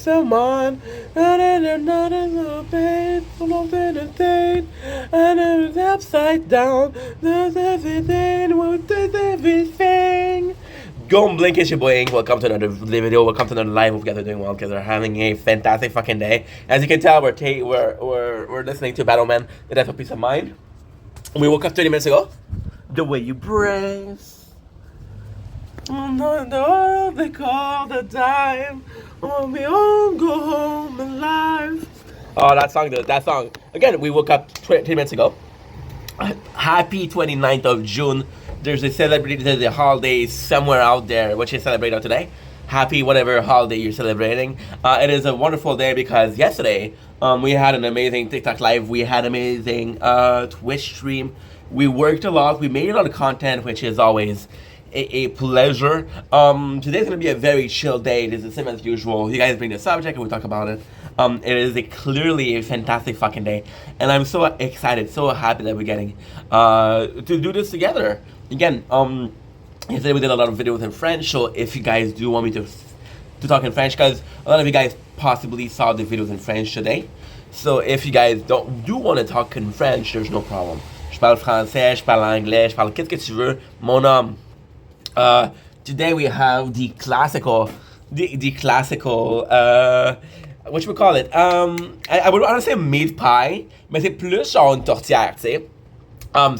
someone, and they're not in the pain, something to think, and it's upside down. There's everything, there's everything. Go blink, it's your boy Ink. Welcome to another video. Welcome to another live. Hope you guys are doing well because we're having a fantastic fucking day. As you can tell, we're listening to Battleman, The Death of Peace of Mind. We woke up 30 minutes ago. The way you brace. No, they call the time. We all go home alive. Oh, that song. Again, we woke up 20 minutes ago. Happy 29th of June. There's a celebrated the holiday somewhere out there, which is celebrated today. Happy whatever holiday you're celebrating. It is a wonderful day because yesterday we had an amazing TikTok live. We had amazing Twitch stream. We worked a lot. We made a lot of content, which is always a pleasure. Today's gonna be a very chill day. It is the same as usual. You guys bring the subject and we talk about it. It is clearly a fantastic fucking day, and I'm so excited, so happy that we're getting to do this together again. Yesterday we did a lot of videos in French, so if you guys do want me to talk in French, because a lot of you guys possibly saw the videos in French today, so if you guys do want to talk in French, there's no problem. Je parle français, je parle anglais, je parle qu'est-ce que tu veux, mon homme. Today we have the classical, what we call it? I would want to say meat pie, mais c'est plus genre une tourtière, tu sais.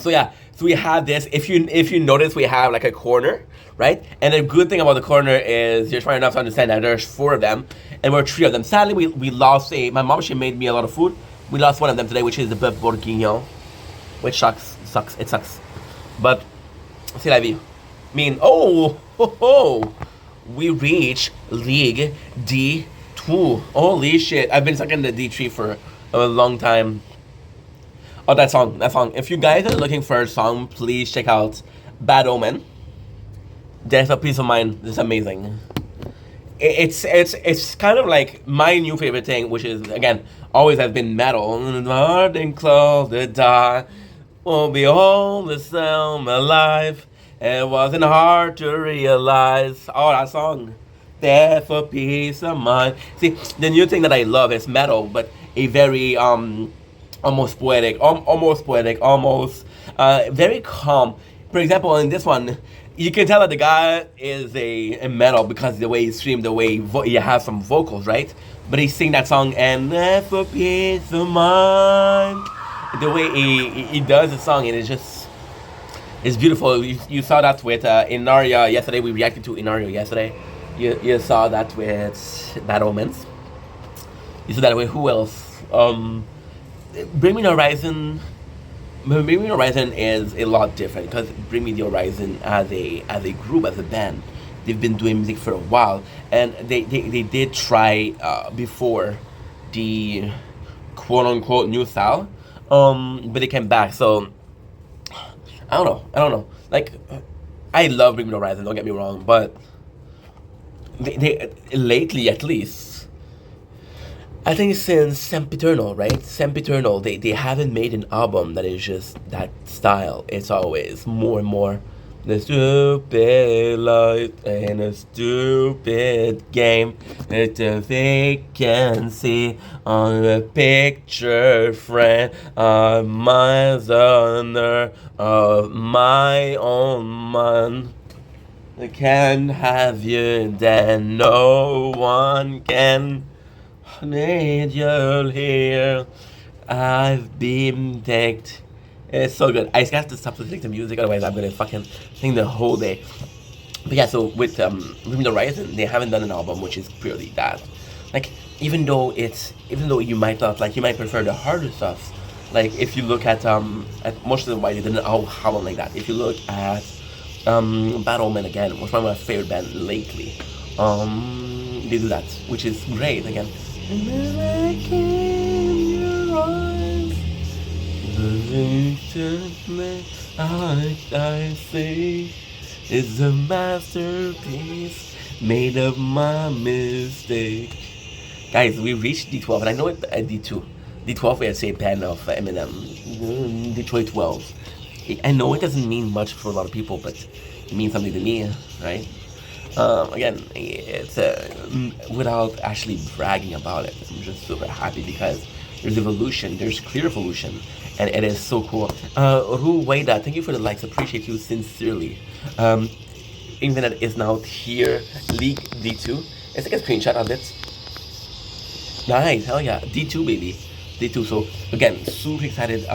So yeah, so we have this. If you notice, we have like a corner, right? And the good thing about the corner is you're smart enough to understand that there's 4 of them, and we're 3 of them. Sadly, we lost my mom. She made me a lot of food. We lost one of them today, which is the bœuf bourguignon, which sucks. It sucks. But c'est la vie. I mean, we reach League D2. Holy shit! I've been stuck in the D3 for a long time. Oh, that song. If you guys are looking for a song, please check out Bad Omen. Death of Peace of Mind. It's amazing. It's kind of like my new favorite thing, which is again always has been metal. Hard and close the die. Won't be all the same alive. It wasn't hard to realize. Oh, that song. Death for Peace of Mind. See, the new thing that I love is metal, but a very almost poetic, very calm. For example, in this one, you can tell that the guy is a metal because the way he screams, the way he has some vocals, right? But he sing that song and Death for Peace of Mind. The way he does the song, and it's beautiful. You saw that with Inaria yesterday. We reacted to Inaria yesterday. You saw that with Bad Omens. You saw that with who else? Bring Me the Horizon. Bring Me the Horizon is a lot different because Bring Me the Horizon as a group, as a band, they've been doing music for a while, and they did try before the quote unquote new style, but they came back. So I don't know. Like, I love Bring Me the Horizon. Don't get me wrong, but they lately at least, I think since Sempiternal, right? Sempiternal, they haven't made an album that is just that style. It's always more and more the stupid life and a stupid game. It's a vacancy on a picture frame of my honor of my own man. I can't have you, then no one can. Need you here. I've been tagged. It's so good. I just have to stop listening to music, otherwise I'm gonna fucking sing the whole day. But yeah, so with Bring Me the Horizon, they haven't done an album which is purely that. Like, even though you might not like, you might prefer the harder stuff. Like if you look at most of the why they did an album like that. If you look at Bad Omen again, was one of my favorite bands lately. They do that, which is great again. And then I came your eyes, I see is a masterpiece made of my mistake. Guys, we reached D12, and I know it D2. D12 we have say band of Eminem, Detroit 12. I know it doesn't mean much for a lot of people, but it means something to me, right? Again, it's without actually bragging about it. I'm just super happy because there's evolution, there's clear evolution, and it is so cool. Ru Weda, thank you for the likes. Appreciate you sincerely. Infinite is now tier League D2. Let's take a screenshot of it. Nice, hell yeah, D2 baby, D2. So again, super excited.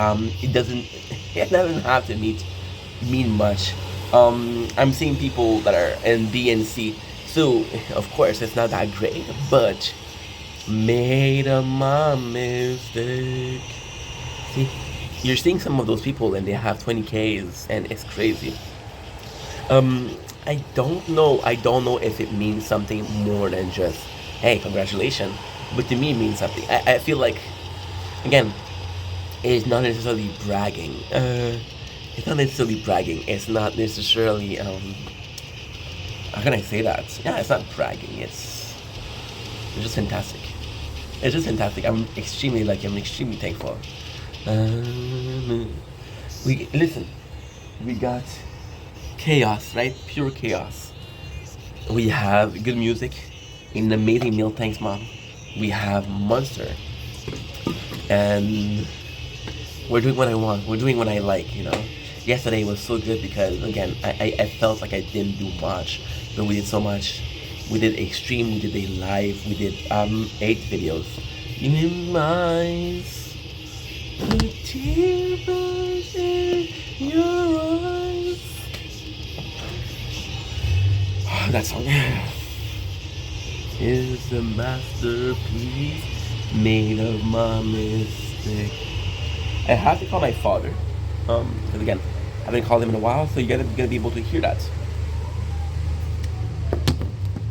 It doesn't, it doesn't have to mean much. I'm seeing people that are in B and C, so of course it's not that great, but made a mistake. See, you're seeing some of those people and they have 20Ks and it's crazy. I don't know. I don't know if it means something more than just, hey, congratulations. But to me, it means something. I feel like, again, it's not necessarily bragging. It's not necessarily bragging. It's not necessarily, how can I say that? Yeah, it's not bragging. It's just fantastic. It's just fantastic. I'm extremely lucky. I'm extremely thankful. Listen. We got chaos, right? Pure chaos. We have good music, an amazing meal. Thanks, mom. We have Monster, and we're doing what I want. We're doing what I like. Yesterday was so good because again, I felt like I didn't do much, but we did so much. We did a stream, we did a live, we did 8 videos. In my eyes, the tears in your eyes. That song is a masterpiece made of my mistake. I have to call my father, because again, I haven't called him in a while, so you're gonna be able to hear that.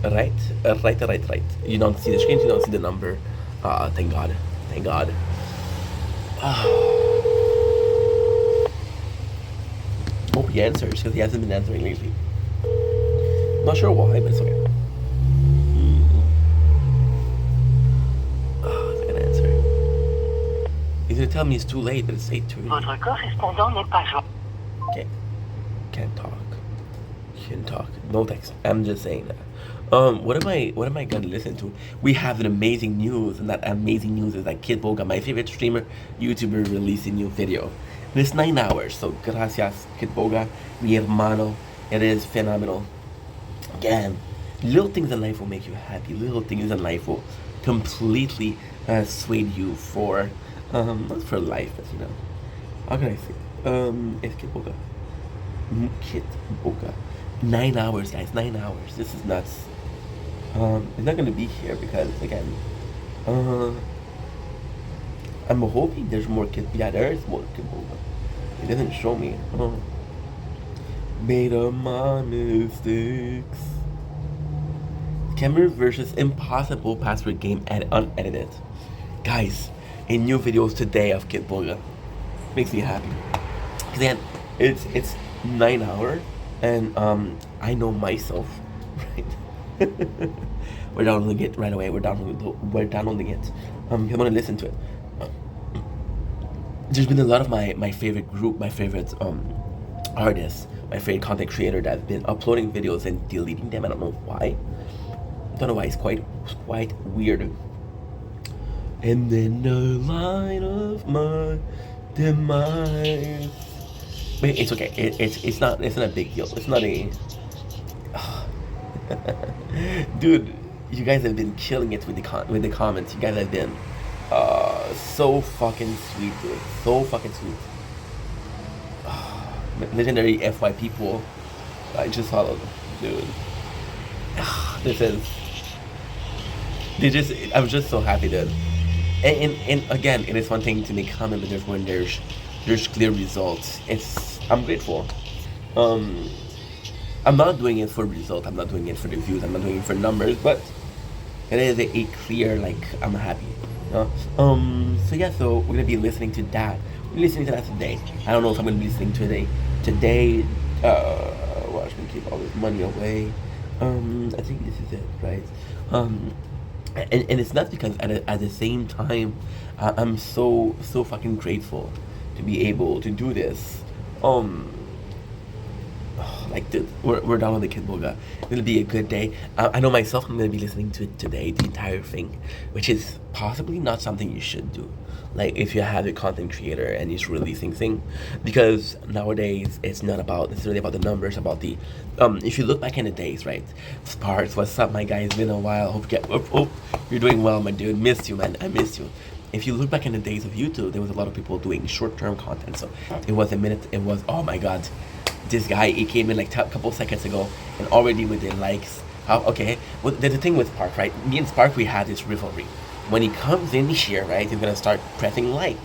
Right. You don't see the screen, you don't see the number. Thank God. Thank God. Hope he answers, because he hasn't been answering lately. Not sure why, but it's okay. It's gonna answer. He's gonna tell me it's too late, but it's 8:30. Votre correspondant n'est pas joint. Okay. Can't talk. No text. I'm just saying that. What am I gonna listen to? We have an amazing news, and that amazing news is that Kid Boga, my favorite streamer, YouTuber, released a new video. And it's 9 hours, so gracias, Kid Boga, mi hermano. It is phenomenal. Again, little things in life will make you happy. Little things in life will completely sway you for, not for life, but how can I say? It's Kid Boga. Kid Boga. 9 hours, guys. 9 hours. This is nuts. It's not gonna be here because again, I'm hoping there's more Kid. Yeah, there is more Kid Boga. It doesn't show me. Made of my mistakes. Cameron versus Impossible Password game unedited. Guys, a new videos today of Kid Boga. Makes me happy. Cause again, it's 9 hours, and I know myself, right? We're downloading it right away. We're downloading it. I'm gonna listen to it. There's been a lot of my favorite group, my favorite artists, my favorite content creator that have been uploading videos and deleting them. I don't know why. It's quite weird. And then the line of my demise. But it's okay. It's not a big deal. It's not a. Dude, you guys have been killing it with the comments. You guys have been so fucking sweet, dude. So fucking sweet. Legendary FY people. I just followed them, dude. I'm just so happy, dude. And again, it is one thing to make comment, but when there's clear results. I'm grateful. I'm not doing it for results. I'm not doing it for the views. I'm not doing it for numbers. But it is a clear, like, I'm happy. So yeah. So we're gonna be listening to that. We're listening to that today. I don't know if I'm gonna be listening to it today. Watch me keep all this money away. I think this is it, right? And it's not because at the same time, I'm so fucking grateful to be able to do this. Like, dude, we're done with the Kid Boga. It'll be a good day. I know myself, I'm gonna be listening to it today, the entire thing, which is possibly not something you should do. Like, if you have a content creator and he's releasing thing, because nowadays it's not about necessarily about the numbers, about the if you look back in the days, right? Sparks, what's up, my guy? It's been a while. Hope you get you're doing well, my dude. Missed you, man. I missed you. If you look back in the days of YouTube, there was a lot of people doing short-term content. So it was a minute. It was, oh my god, this guy, he came in like a couple seconds ago and already with the likes. How, okay, well, there's a thing with Spark, right? Me and Spark, we had this rivalry. When he comes in here, right, he's gonna start pressing like.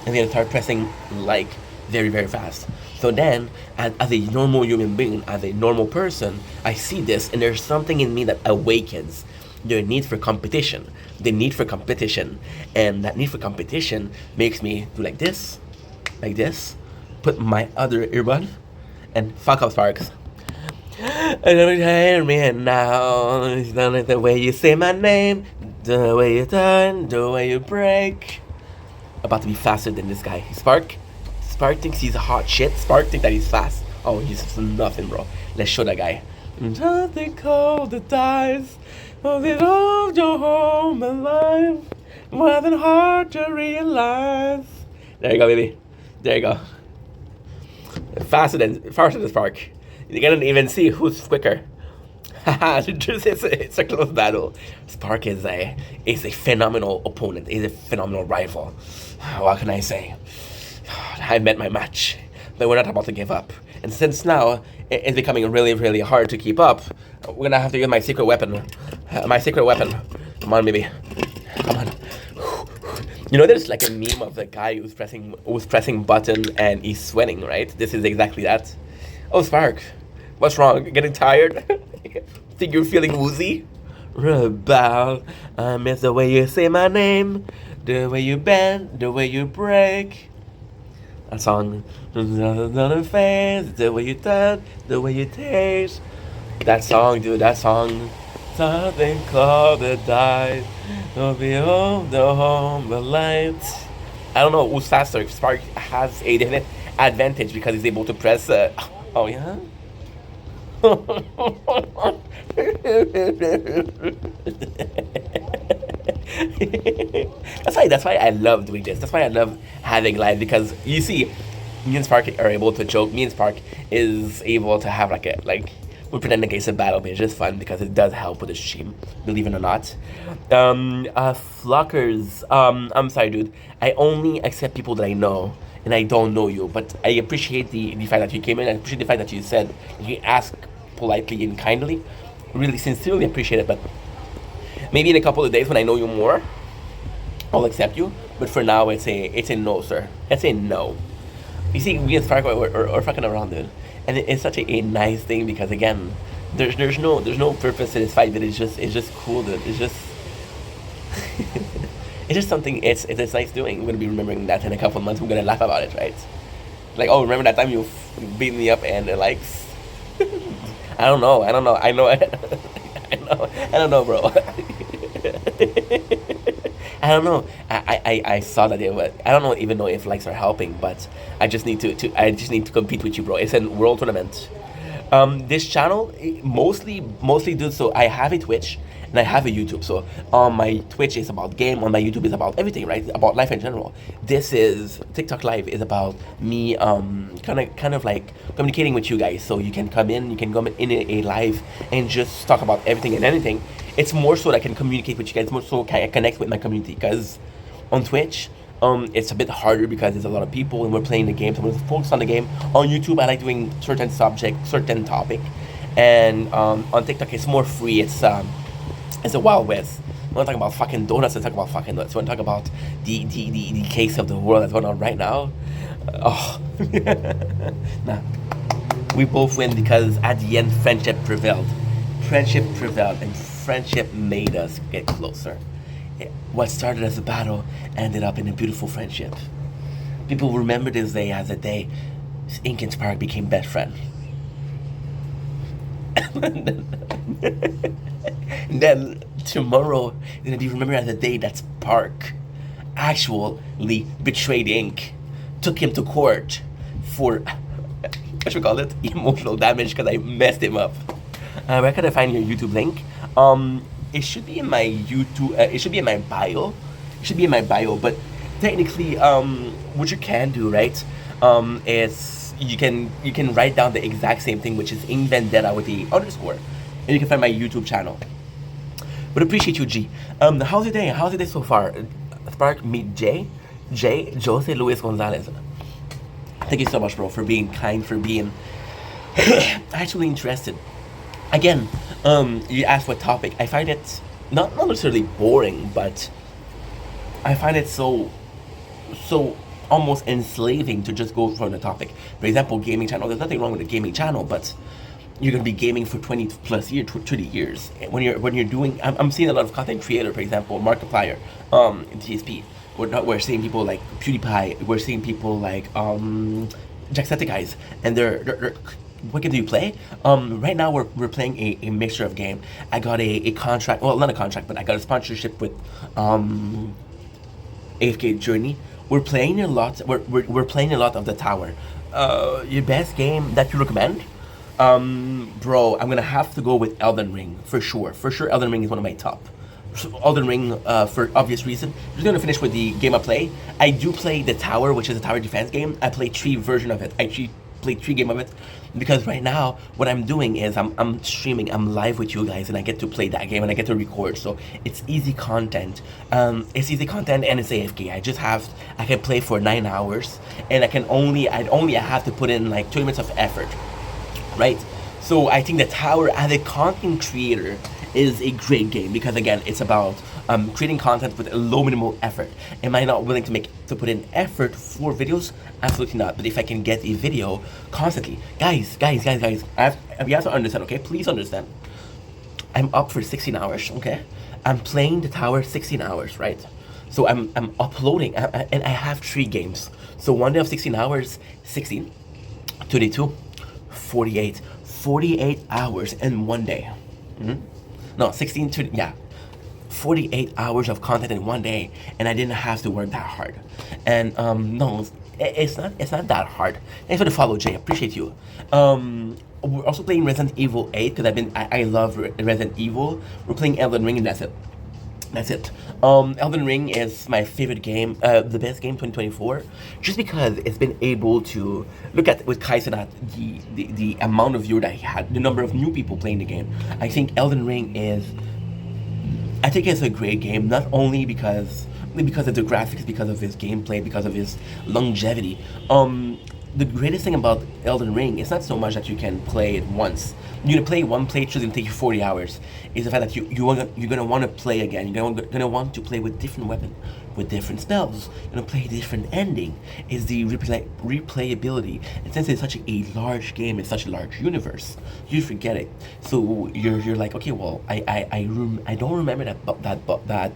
And he's gonna start pressing like very, very fast. So then, as a normal human being, as a normal person, I see this and there's something in me that awakens the need for competition. The need for competition. And that need for competition makes me do like this, put my other earbud, and fuck up Sparks. I don't hear me now. It's not like the way you say my name, the way you turn, the way you break. About to be faster than this guy. Spark thinks he's hot shit. Spark thinks that he's fast. Oh, he's nothing, bro. Let's show that guy. Nothing cold that dies. Oh, they love your home alive. More than hard to realize. There you go, baby. There you go. Faster than Spark. You can't even see who's quicker. It's a close battle. Spark is a phenomenal opponent. He's a phenomenal rival. What can I say? I met my match, but we're not about to give up. And since now it's becoming really, really hard to keep up, we're gonna have to use my secret weapon. Come on, baby. Come on. You know, there's like a meme of the guy who's pressing button and he's sweating, right? This is exactly that. Oh, Spark, what's wrong? Getting tired? Think you're feeling woozy? Rebel, I miss the way you say my name, the way you bend, the way you break. That song, the way you turn, the way you taste. That song, dude, that song. Something called the died. Don't be home, the home, the light. I don't know who's faster. Spark has a definite advantage because he's able to press. Oh yeah. That's why I love doing this. That's why I love having live, because you see, me and Spark are able to joke. Me and Spark is able to have we pretend like it's a battle, but it's just fun because it does help with the stream, believe it or not. Flockers, I'm sorry, dude. I only accept people that I know, and I don't know you. But I appreciate the fact that you came in. I appreciate the fact that you said you ask politely and kindly. Really, sincerely appreciate it. But maybe in a couple of days when I know you more, I'll accept you. But for now, it's a no, sir. It's a no. You see, we and Spark are fucking around, dude. And it's such a nice thing because, again, there's no purpose to this fight, but it's just cool, dude. It's just it's just something. It's nice doing. We're gonna be remembering that in a couple of months. We're gonna laugh about it, right? Like, oh, remember that time you beat me up and likes? I don't know. I know. I don't know, bro. I don't know. I saw that I don't even know if likes are helping, but I just need to compete with you, bro. It's a world tournament. This channel mostly do so. I have a Twitch and I have a YouTube. So on my Twitch is about game, on my YouTube is about everything, right? About life in general. This is TikTok Live is about me kind of like communicating with you guys. So you can come in a live and just talk about everything and anything. It's more so that I can communicate with you guys, more so I connect with my community, because on Twitch, it's a bit harder because there's a lot of people and we're playing the game, so we're focused on the game. On YouTube, I like doing certain certain topic, and on TikTok, it's more free. It's a Wild West. I want to talk about fucking donuts. I talk about fucking donuts. I want to talk about the case of the world that's going on right now. Nah, we both win because at the end, friendship prevailed. And friendship made us get closer. What started as a battle ended up in a beautiful friendship. People remember this day as a day Ink and Spark became best friends. And then tomorrow is gonna be remembered as a day that Spark actually betrayed Ink, took him to court for I should call it emotional damage because I messed him up. Where can I find your YouTube link? It should be in my YouTube. It should be in my bio. It should be in my bio. But technically, what you can do, right? Is you can write down the exact same thing, which is in Vendetta with the underscore, and you can find my YouTube channel. But appreciate you, G. How's your day? How's your day so far? Spark, meet Jose Luis Gonzalez. Thank you so much, bro, for being kind, for being actually interested. Again, you asked what topic. I find it not necessarily boring, but I find it so almost enslaving to just go for the topic. For example, gaming channel. There's nothing wrong with a gaming channel, but you're gonna be gaming for 20 plus years, 20 years. When you're doing, I'm seeing a lot of content creator, for example, Markiplier, TSP. We're seeing people like PewDiePie. We're seeing people like Jacksepticeye, and they're what game do you play? Right now we're playing a mixture of game. I got a contract, well, not a contract, but I got a sponsorship with AFK Journey. We're playing a lot. We're playing a lot of the tower. Your best game that you recommend? Bro, I'm gonna have to go with Elden Ring for sure. For sure, Elden Ring is one of my top. Elden Ring, for obvious reason. I'm just gonna finish with the game I play. I do play the tower, which is a tower defense game. I play 3 version of it. I played 3 game of it because right now what I'm doing is I'm streaming. I'm live with you guys, and I get to play that game and I get to record. So it's easy content. It's easy content and it's AFK. I can play for 9 hours, and I have to put in like 20 minutes of effort. Right? So I think the tower as a content creator is a great game because again, it's about creating content with a low minimal effort. Am I not willing to put in effort for videos? Absolutely not. But if I can get a video constantly, guys, you have to understand, okay? Please understand. I'm up for 16 hours, okay? I'm playing the tower 16 hours, right? So I'm uploading, and I have 3 games. So one day of 16 hours, 16, 32, 48 hours in one day. No, 16 to, yeah, 48 hours of content in one day, and I didn't have to work that hard. And no, it's not that hard. Thanks for the follow, Jay. Appreciate you. We're also playing Resident Evil 8 because I love Resident Evil. We're playing Elden Ring, and that's it. Elden Ring is my favorite game, the best game 2024, just because it's been able to look at with Kaizenat the amount of viewer that he had, the number of new people playing the game. I think Elden Ring it's a great game, not only because of the graphics, because of his gameplay, because of his longevity. The greatest thing about Elden Ring is not so much that you can play it once. You're gonna play one playthrough, it's gonna take you 40 hours. It's the fact that you're gonna want to play again. You're gonna want to play with different weapon, with different spells. You're gonna play a different ending. Is the replayability. And since it's such a large game, it's such a large universe, you forget it. So you're like, okay, well, I don't remember that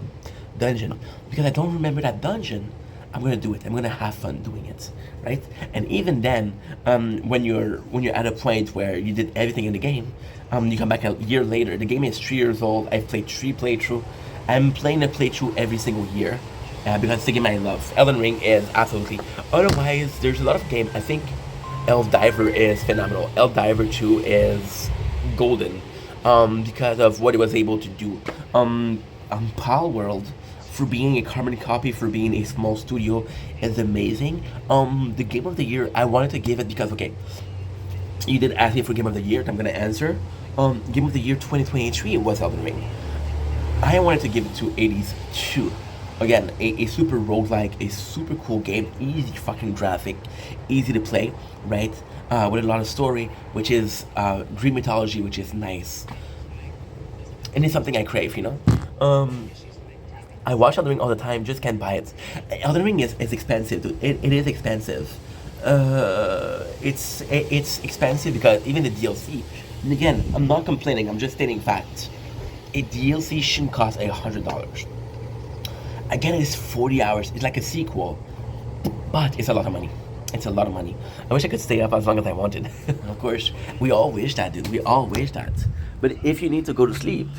dungeon because I don't remember that dungeon. I'm gonna do it. I'm gonna have fun doing it, right? And even then, when you're at a point where you did everything in the game, you come back a year later. The game is 3 years old. I've played 3 playthrough. I'm playing a playthrough every single year because it's the game I love. Elden Ring is absolutely. Otherwise, there's a lot of game. I think Eldiver is phenomenal. Eldiver 2 is golden because of what it was able to do. Palworld, for being a carbon copy, for being a small studio, is amazing. The game of the year, I wanted to give it because, okay, you did ask me for game of the year, I'm gonna answer. Game of the year 2023 was Elden Ring. I wanted to give it to 80s 2. Again, a super roguelike, a super cool game, easy fucking graphic, easy to play, right? With a lot of story, which is Greek mythology, which is nice. And it's something I crave, you know? I watch Elden Ring all the time, just can't buy it. Elden Ring is expensive, dude. It is expensive. It's expensive because even the DLC, and again, I'm not complaining, I'm just stating facts. A DLC shouldn't cost $100. Again, it's 40 hours, it's like a sequel, but it's a lot of money. It's a lot of money. I wish I could stay up as long as I wanted. Of course, we all wish that, dude. We all wish that. But if you need to go to sleep,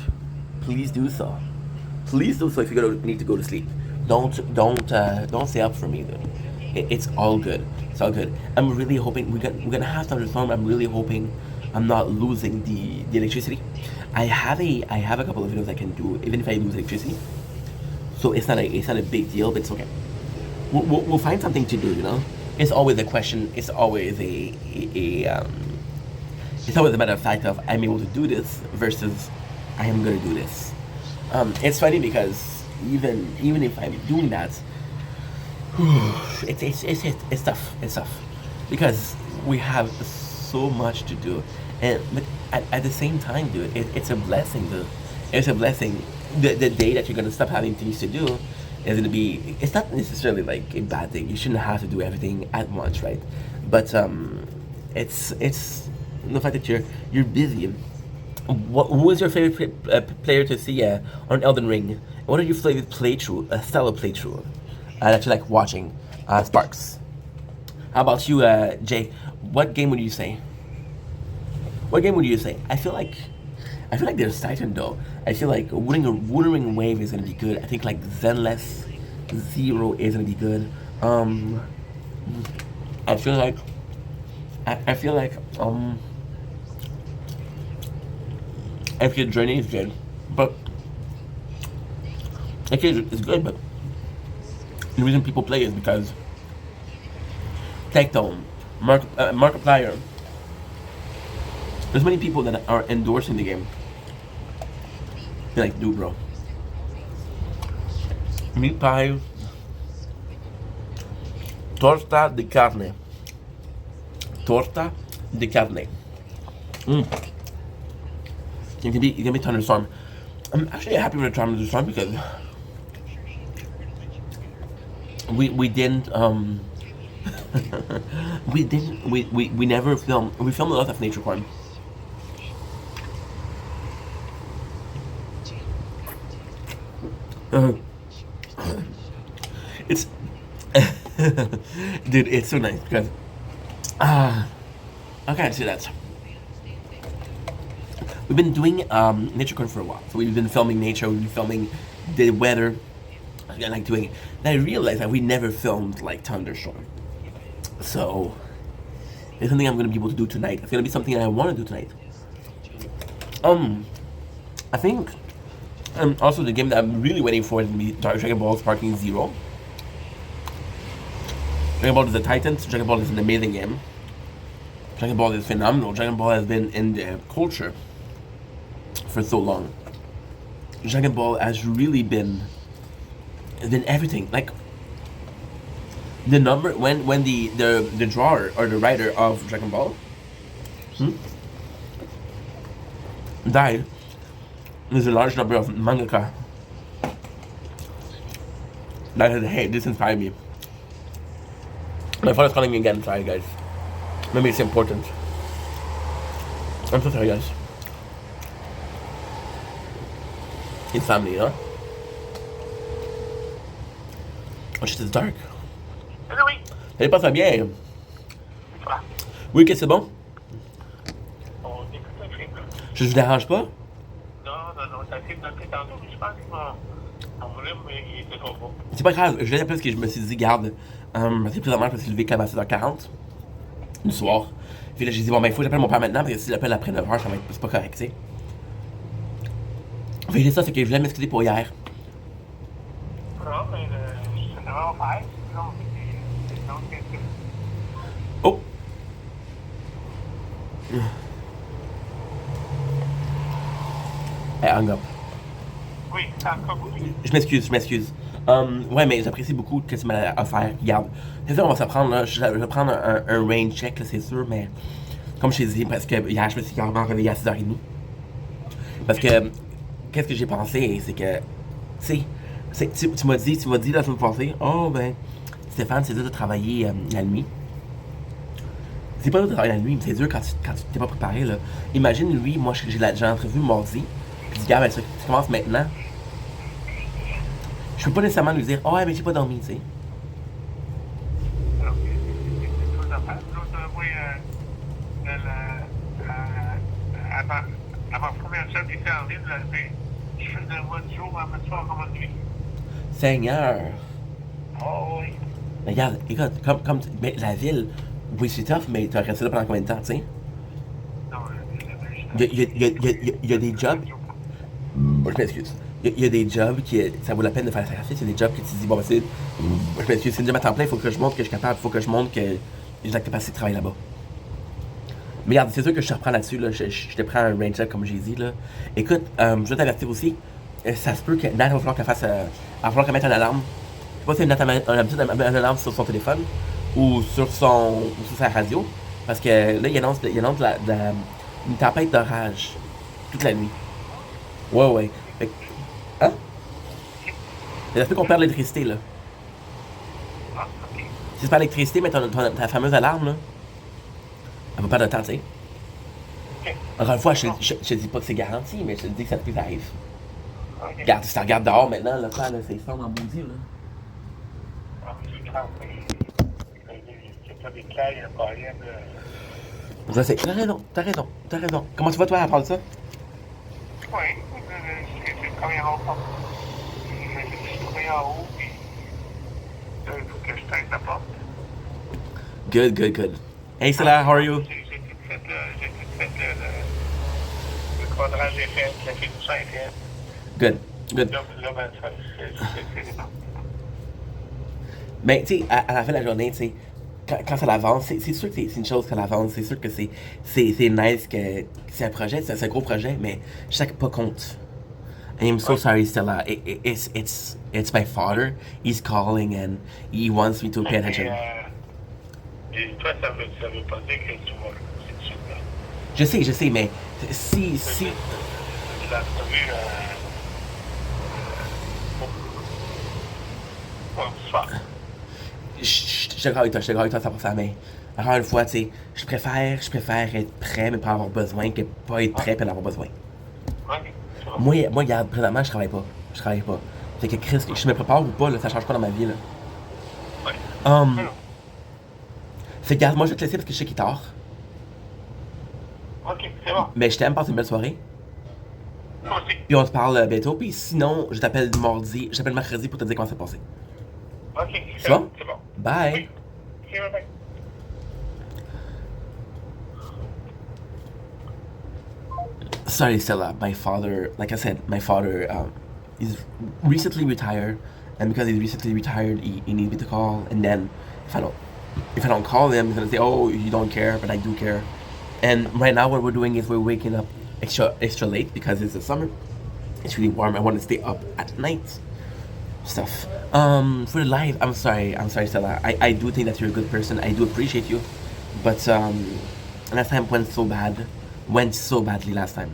please do so. Please do so if you need to go to sleep. Don't stay up for me, dude. It's all good. It's all good. I'm really hoping we're gonna have thunderstorm. I'm really hoping I'm not losing the electricity. I have a couple of videos I can do even if I lose electricity. So it's not a big deal, but it's okay. We'll find something to do. It's always a question. It's always it's always a matter of fact of I'm able to do this versus I am gonna do this. It's funny because even if I'm doing that, it's tough. It's tough because we have so much to do, but at the same time, dude, it's a blessing, dude. It's a blessing. The day that you're gonna stop having things to do is gonna be. It's not necessarily like a bad thing. You shouldn't have to do everything at once, right? But it's the fact that you're busy. Who is your favorite player to see on Elden Ring? What are your favorite playthrough, style of playthrough that you like watching? Sparks. How about you, Jay? What game would you say? What game would you say? I feel like there's Titan though. I feel like Wuthering Wave is gonna be good. I think like Zenless Zero is gonna be good. I feel like I feel like Exit Journey is good, but Exit is good, but the reason people play is because Tectone, Markiplier. There's many people that are endorsing the game. They're like, dude, bro. Meat pie. Torta de carne. Torta de carne. It can be thunderstorm. I'm actually happy with the thunderstorm because we didn't we never filmed. We filmed a lot of nature corn. It's dude, it's so nice because how can I say that? We've been doing nature corn for a while, so we've been filming nature. We've been filming the weather. I like doing it. And I realized that we never filmed like thunderstorm. So it's something I'm gonna be able to do tonight. It's gonna be something that I want to do tonight. I think also the game that I'm really waiting for is gonna be Dragon Ball Sparking Zero. Dragon Ball is the Titans. Dragon Ball is an amazing game. Dragon Ball is phenomenal. Dragon Ball has been in the culture for so long. Dragon Ball has really been everything. Like the number when the drawer or the writer of Dragon Ball died, there's a large number of mangaka that said, hey, this inspired me. My father's calling me again. Sorry, guys. Maybe it's important. I'm so sorry, guys. It's family, huh? Oh shit, it's dark. Hello, oui. Salut, passe bien. Toi, Oui, que c'est bon? on écoute un film. Je vous dérange pas? Non, c'est un film dans le tantôt, mais je pense qu'il m'a envolé, mais il était trop beau. C'est pas grave, je l'ai appelé parce que je me suis dit, garde, c'est présentement, je me suis levé comme à 7h40 du soir. Puis là, j'ai dit, bon, ben, il faut que j'appelle mon père maintenant, parce que si j'appelle après 9h, ça va être c'est pas correct, tu sais. Fait que c'est ça, c'est que je voulais m'excuser pour hier. Non, mais ça devrait faire. Non, c'est que. Oh! Hey, hang up. Oui, encore oui. Je m'excuse. Ouais, mais j'apprécie beaucoup que tu m'as offert. Regarde, c'est sûr, on va se prendre, là. Je vais prendre un rain check, là, c'est sûr, mais comme je t'ai dit, parce que hier, je me suis carrément réveillé à 6h30. Parce que, qu'est-ce que j'ai pensé, c'est que, tu sais, tu m'as dit la semaine passée, oh, ben, Stéphane, c'est dur de travailler la nuit. C'est pas dur de travailler la nuit, mais c'est dur quand tu t'es pas préparé, là. Imagine, lui, moi, j'ai l'entrevue mardi, puis dis, gars, ben, ça, tu commences maintenant. Je peux pas nécessairement lui dire, oh, ouais, mais j'ai pas dormi, tu sais. Alors, c'est chose à faire. L'autre, oui, à ma première job ici en ville, je faisais un mois de jour, un mois de soir, un mois de nuit. Seigneur. Oh oui. Mais regarde, écoute, mais la ville, oui, c'est tough, mais t'as resté là pendant combien de temps, tu sais? Non, Il y a des jobs. Je m'excuse. Il y a des jobs qui. Ça vaut la peine de faire le sacrifice. Il y a des jobs que tu te dis, bon, ben, c'est. Je m'excuse, c'est une job à temps plein, il faut que je montre que je suis capable, il faut que je montre que j'ai la capacité de travailler là-bas. Mais regarde, c'est sûr que je te reprends là-dessus, là. Je te prends un range up, comme j'ai dit, là. Écoute, je veux t'avertir aussi. Ça se peut que Nat, il va falloir qu'elle fasse. Il va falloir qu'elle mette une alarme. Je sais pas si Nat a l'habitude de mettre une alarme sur son téléphone ou sur sa radio. Parce que là, il annonce une tempête d'orage toute la nuit. Ouais, ouais. Fait hein? Ça se peut qu'on perde l'électricité, là. ah, ok. Si c'est pas l'électricité, mais ta fameuse alarme, là, elle va perdre de temps, tu sais. Ok. Encore une fois, je te dis pas que c'est garanti, mais je te dis que ça te arrive. Ok. Regarde, si tu regardes dehors maintenant, le temps, là, c'est sombre en maudit, là. Ah, c'est grave, mais c'est pas des cas, il y a pas rien de. Je sais. T'as raison. Comment tu vas, toi, à part de ça? Oui, j'ai travaillé en haut. J'ai trouvé en haut, puis là, il faut que je tente la porte. Good. Hey, Stella, how are you? J'ai tout fait, le quadrage est fait, la finition est faite. Good. Là, ben, c'est bon. Ben, tu sais, à la fin de la journée, tu sais, quand ça l'avance, c'est sûr que c'est une chose quand l'avance, c'est sûr que c'est nice que c'est un projet, c'est un gros projet, mais chaque pas compte. I'm so sorry, Stella. It's my father. He's calling and he wants me to pay attention. Et toi, ça veut pas dire que tu vas c'est dessus, là. Je sais, mais si. L'entrevue, pour ce soir. Je suis d'accord avec toi, 100%, mais encore une fois, tu sais, je préfère être prêt, mais pas avoir besoin, que pas être prêt, puis en avoir besoin. Ok, c'est bon. Moi, regarde, présentement, je travaille pas. Fait que Chris, que je me prépare ou pas, là, ça change pas dans ma vie, là. Ouais. Um, Alors, fait que, regarde, moi, je vais te laisser parce que je sais qu'il est tard. ok, c'est bon. Mais je t'aime, passe une belle soirée. Toi aussi. Puis on se parle bientôt. Puis sinon, je t'appelle mercredi pour te dire comment ça s'est passé. Ok, C'est bon? C'est bon. Bye! Oui. Ok, bye. Sorry, Stella. My father, like I said, is recently retired, and because he's recently retired, he needs me to call. And then if I don't call him, he's gonna say, "Oh, you don't care," but I do care. And right now, what we're doing is we're waking up extra late because it's the summer. It's really warm. I want to stay up at night. Stuff. For the live, I'm sorry, Stella. I do think that you're a good person. I do appreciate you, but last time went so badly last time.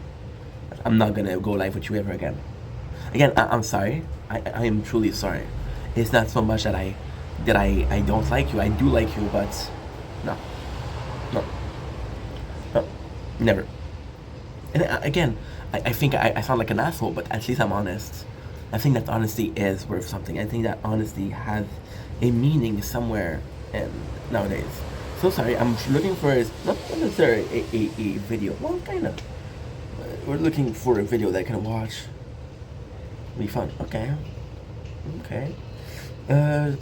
I'm not gonna go live with you ever again. Again, I'm sorry. I am truly sorry. It's not so much that I don't like you. I do like you, but no, no, no, never. And again, I think I sound like an asshole, but at least I'm honest. I think that honesty is worth something. I think that honesty has a meaning somewhere and nowadays. So sorry, I'm looking for not necessarily a video. Well, kind of. We're looking for a video that I can watch. Be fun. Okay. The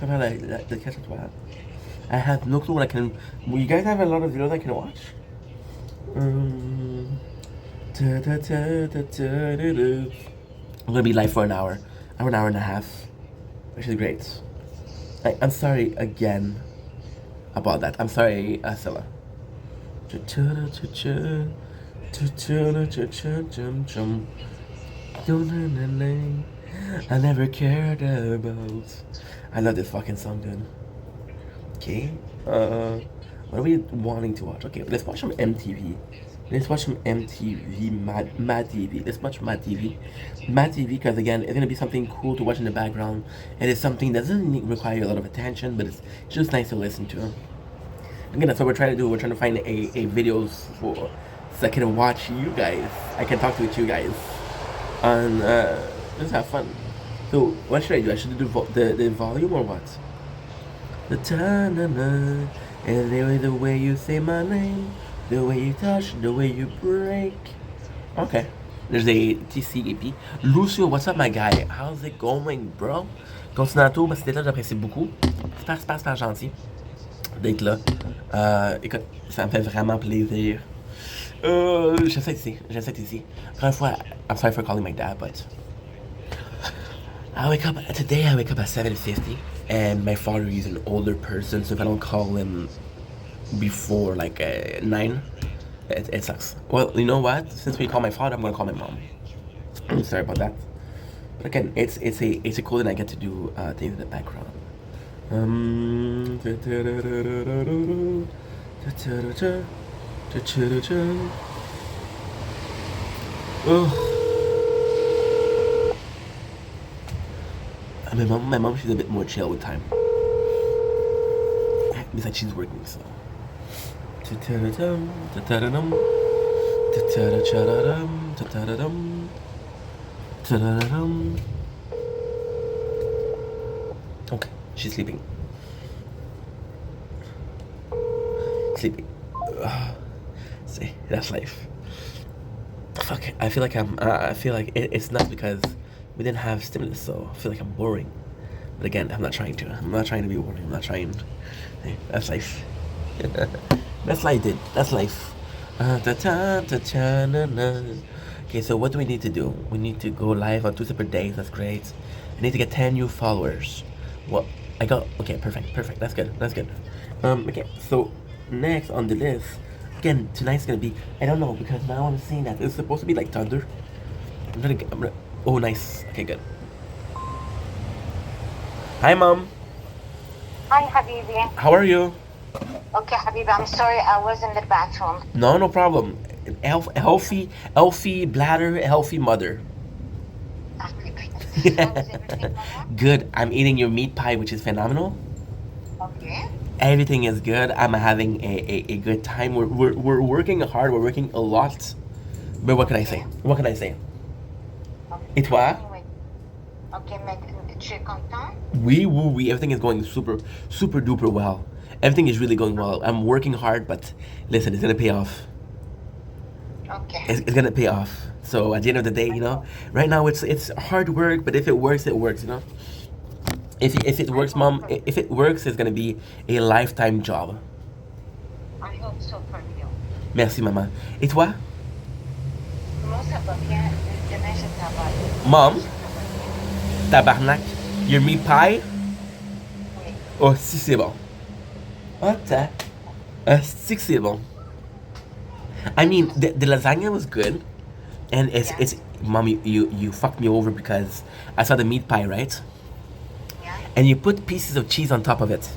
catch up what? I have no clue what I can. Well, you guys have a lot of videos I can watch. I'm gonna be live for an hour and a half, which is great. I'm sorry again about that. I'm sorry, Stella. I never cared about. I love this fucking song, dude. Okay. What are we wanting to watch? Okay, let's watch some MTV. Let's watch some MTV, Mad TV. Let's watch Mad TV. Mad TV, because again, it's gonna be something cool to watch in the background. It is something that doesn't require a lot of attention, but it's just nice to listen to. Again, that's what we're trying to do. We're trying to find a videos for so I can watch you guys. I can talk with you guys, and just have fun. So what should I do? I should do the volume or what? The ta-na-na, and the way you say my name, the way you touch, the way you break. Okay. There's a TCAP. Lucio, what's up, my guy? How's it going, bro? Continue à tout, parce que t'es là, j'apprécie beaucoup. Super, super, super gentil d'être là. Écoute, ça me fait vraiment plaisir. J'essaie ici. Encore une fois, I'm sorry for calling my dad, but today I wake up at 7:50, and my father is an older person, so if I don't call him before like 9, it sucks. Well, you know what? Since we call my father, I'm gonna call my mom. I'm sorry about that. But again, it's a cool thing I get to do things in the background. My mom, she's a bit more chill with time. Besides, she's working, so. Okay, she's sleeping. See, that's life. Fuck, I feel like it's not because we didn't have stimulus, so I feel like I'm boring. But again, I'm not trying to be boring. I'm not trying. Hey, that's life. That's life, dude. That's life. Okay, so what do we need to do? We need to go live on 2 separate days. That's great. I need to get 10 new followers. Well, I got... Okay, perfect. That's good. Okay, so next on the list... Again, tonight's gonna be... I don't know, because now I'm seeing that it's supposed to be like thunder. I'm gonna... Oh, nice. Okay, good. Hi, Mom. Hi, Habibi. How are you? Okay, Habibi, I'm sorry I was in the bathroom. No problem. Healthy bladder, healthy mother. How was everything, Mama? Good. I'm eating your meat pie, which is phenomenal. Okay. Everything is good. I'm having a good time. We're working hard. We're working a lot. But what can I say? Okay. Et toi? Anyway. Okay, mais tu es content? Oui. Everything is going super duper well. Everything is really going well. I'm working hard, but listen, it's gonna pay off. Okay. It's gonna pay off. So at the end of the day, you know, right now it's hard work, but if it works, you know. If it works, Mom, if it works, it's gonna be a lifetime job. I hope so for you. Merci, maman. Et toi? Moi, ça va bien. Demain, je travaille. Mom, tabarnak, your meat pie? Oui. Oh, si c'est bon. Attends. Si que c'est bon. I mean, the lasagna was good, and it's Mom, you fucked me over because I saw the meat pie, right? Yeah. And you put pieces of cheese on top of it.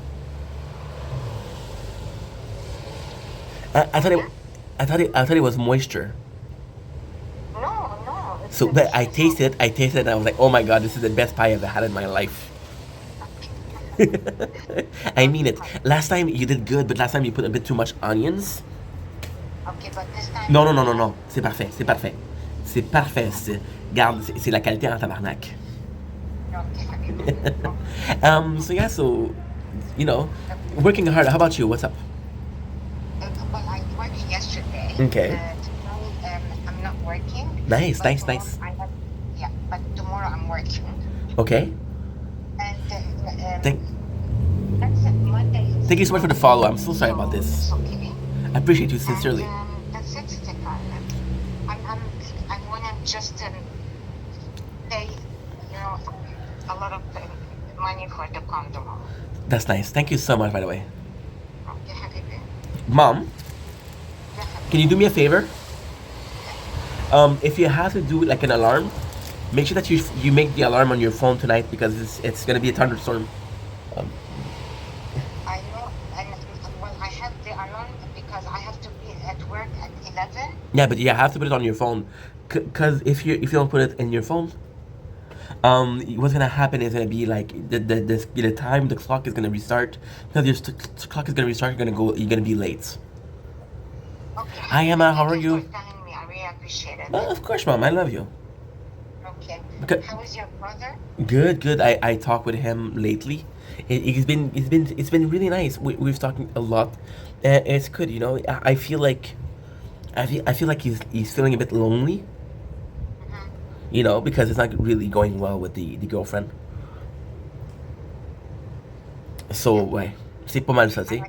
I thought it was moisture. No. So but I tasted it, and I was like, oh my god, this is the best pie I've ever had in my life. I mean it. Last time you did good, but last time you put a bit too much onions. Okay, but this time... Non. C'est parfait. Garde, c'est la qualité en tabarnak. Okay, Habibi. So you know, working hard. How about you? What's up? Well, I worked yesterday. Okay. Today, I'm not working. Nice. But tomorrow I'm working. Okay. And Thank that's it. Monday. you so much for the follow. I'm so sorry about this. It's okay. I appreciate you sincerely. And, that's it, Stefan. I want to just pay, a lot of money for the condom. That's nice. Thank you so much, by the way. Okay, Habibi. Mom, Yeah, Habibi. can you do me a favor? If you have to do like an alarm, make sure that you make the alarm on your phone tonight because it's gonna be a thunderstorm. I know, and well, I have the alarm because I have to be at work at 11. Yeah, but you have to put it on your phone, cause if you don't put it in your phone, what's gonna happen is gonna be like the time the clock is gonna restart. Because your clock is gonna restart, you're gonna be late. Okay. Hi Emma, how are Thank you you? for telling me. I really appreciate it. Of course, Mom, I love you. Okay. Good. How is your brother? Good. I talked with him lately. It's been really nice. We've talked a lot. It's good, you know. I feel like he's feeling a bit lonely, Mm-hmm. you know, because it's not really going well with the girlfriend. So, ouais. C'est pas mal ça, tu sais.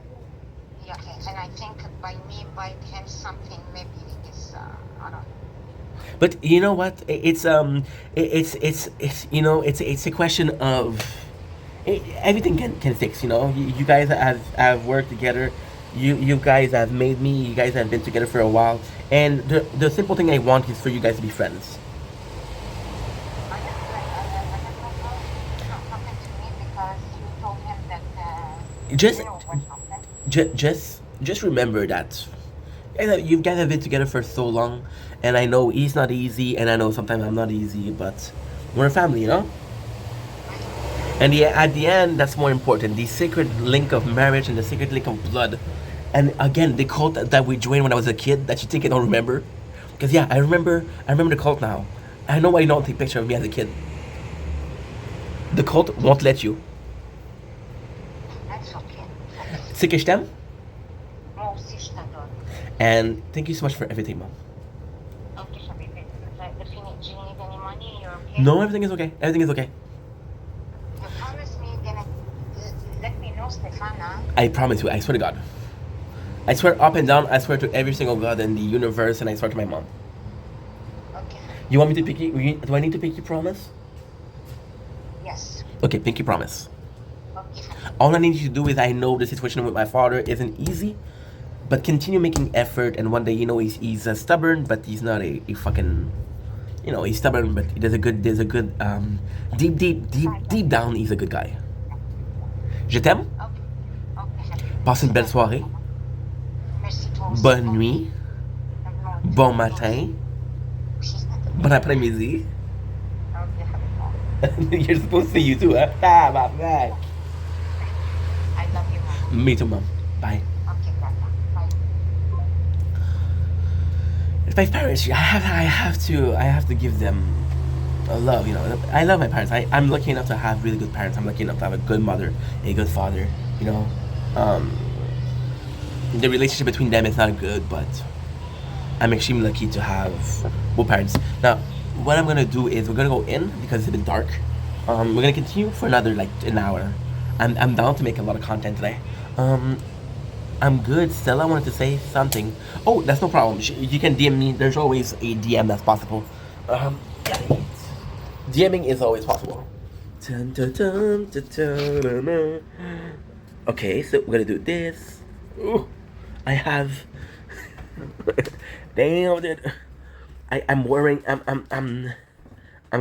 Yeah, and I think by me buying him something, maybe it's I don't know. But you know what? It's you know it's a question of everything can fix. You know, you guys have worked together. You guys have made me. You guys have been together for a while, and the simple thing I want is for you guys to be friends. I don't know. It's not happened to me because you told him that Just you know what happened. just remember that you guys have been together for so long, and I know he's not easy, and I know sometimes I'm not easy, but we're a family, you know. I know. And yeah, at the end, that's more important. The sacred link of marriage and the sacred link of blood. And again, the cult that we joined when I was a kid that you think I don't remember. Because yeah, I remember the cult now. I know why you don't take picture of me as a kid. The cult won't let you. That's okay. Tu sais que je t'aime? Moi aussi, je t'adore. And thank you so much for everything, mom. Okay, Habibi. Do you need any money? You're okay? No, everything is okay. Everything is okay. You promise me you're gonna let me know, Stefana. I promise you, I swear to God. I swear up and down, I swear to every single God in the universe, and I swear to my mom. Okay. You want me to pick you? Do I need to pick you promise? Yes. Okay, pinky promise. Okay. All I need you to do is I know the situation with my father isn't easy, but continue making effort, and one day, you know, he's stubborn, but he's not a fucking, you know, he's stubborn, but there's a good deep down, he's a good guy. Je t'aime. Okay. Okay, Habibi. Passe une belle soirée. Merci toi aussi. Bonne nuit. Bon matin. Bon après-midi. Okay, Habibi. You're supposed to say you too, huh? Ah, my back. I love you, Mom. Me too, mom. Bye. Okay, Grandma. Bye. My parents, I have to give them a love. You know, I love my parents. I'm lucky enough to have really good parents. I'm lucky enough to have a good mother, a good father. You know, the relationship between them is not good, but I'm extremely lucky to have both parents. Now, what I'm gonna do is we're gonna go in because it's a bit dark. We're gonna continue for another like an hour. I'm down to make a lot of content today. I'm good. Stella wanted to say something. Oh, that's no problem. You can DM me. There's always a DM that's possible. Yeah. DMing is always possible. Dun, dun, dun, dun, dun, dun, dun. Okay, so we're gonna do this. Ooh, I have. Damn, dude. I'm wearing. I'm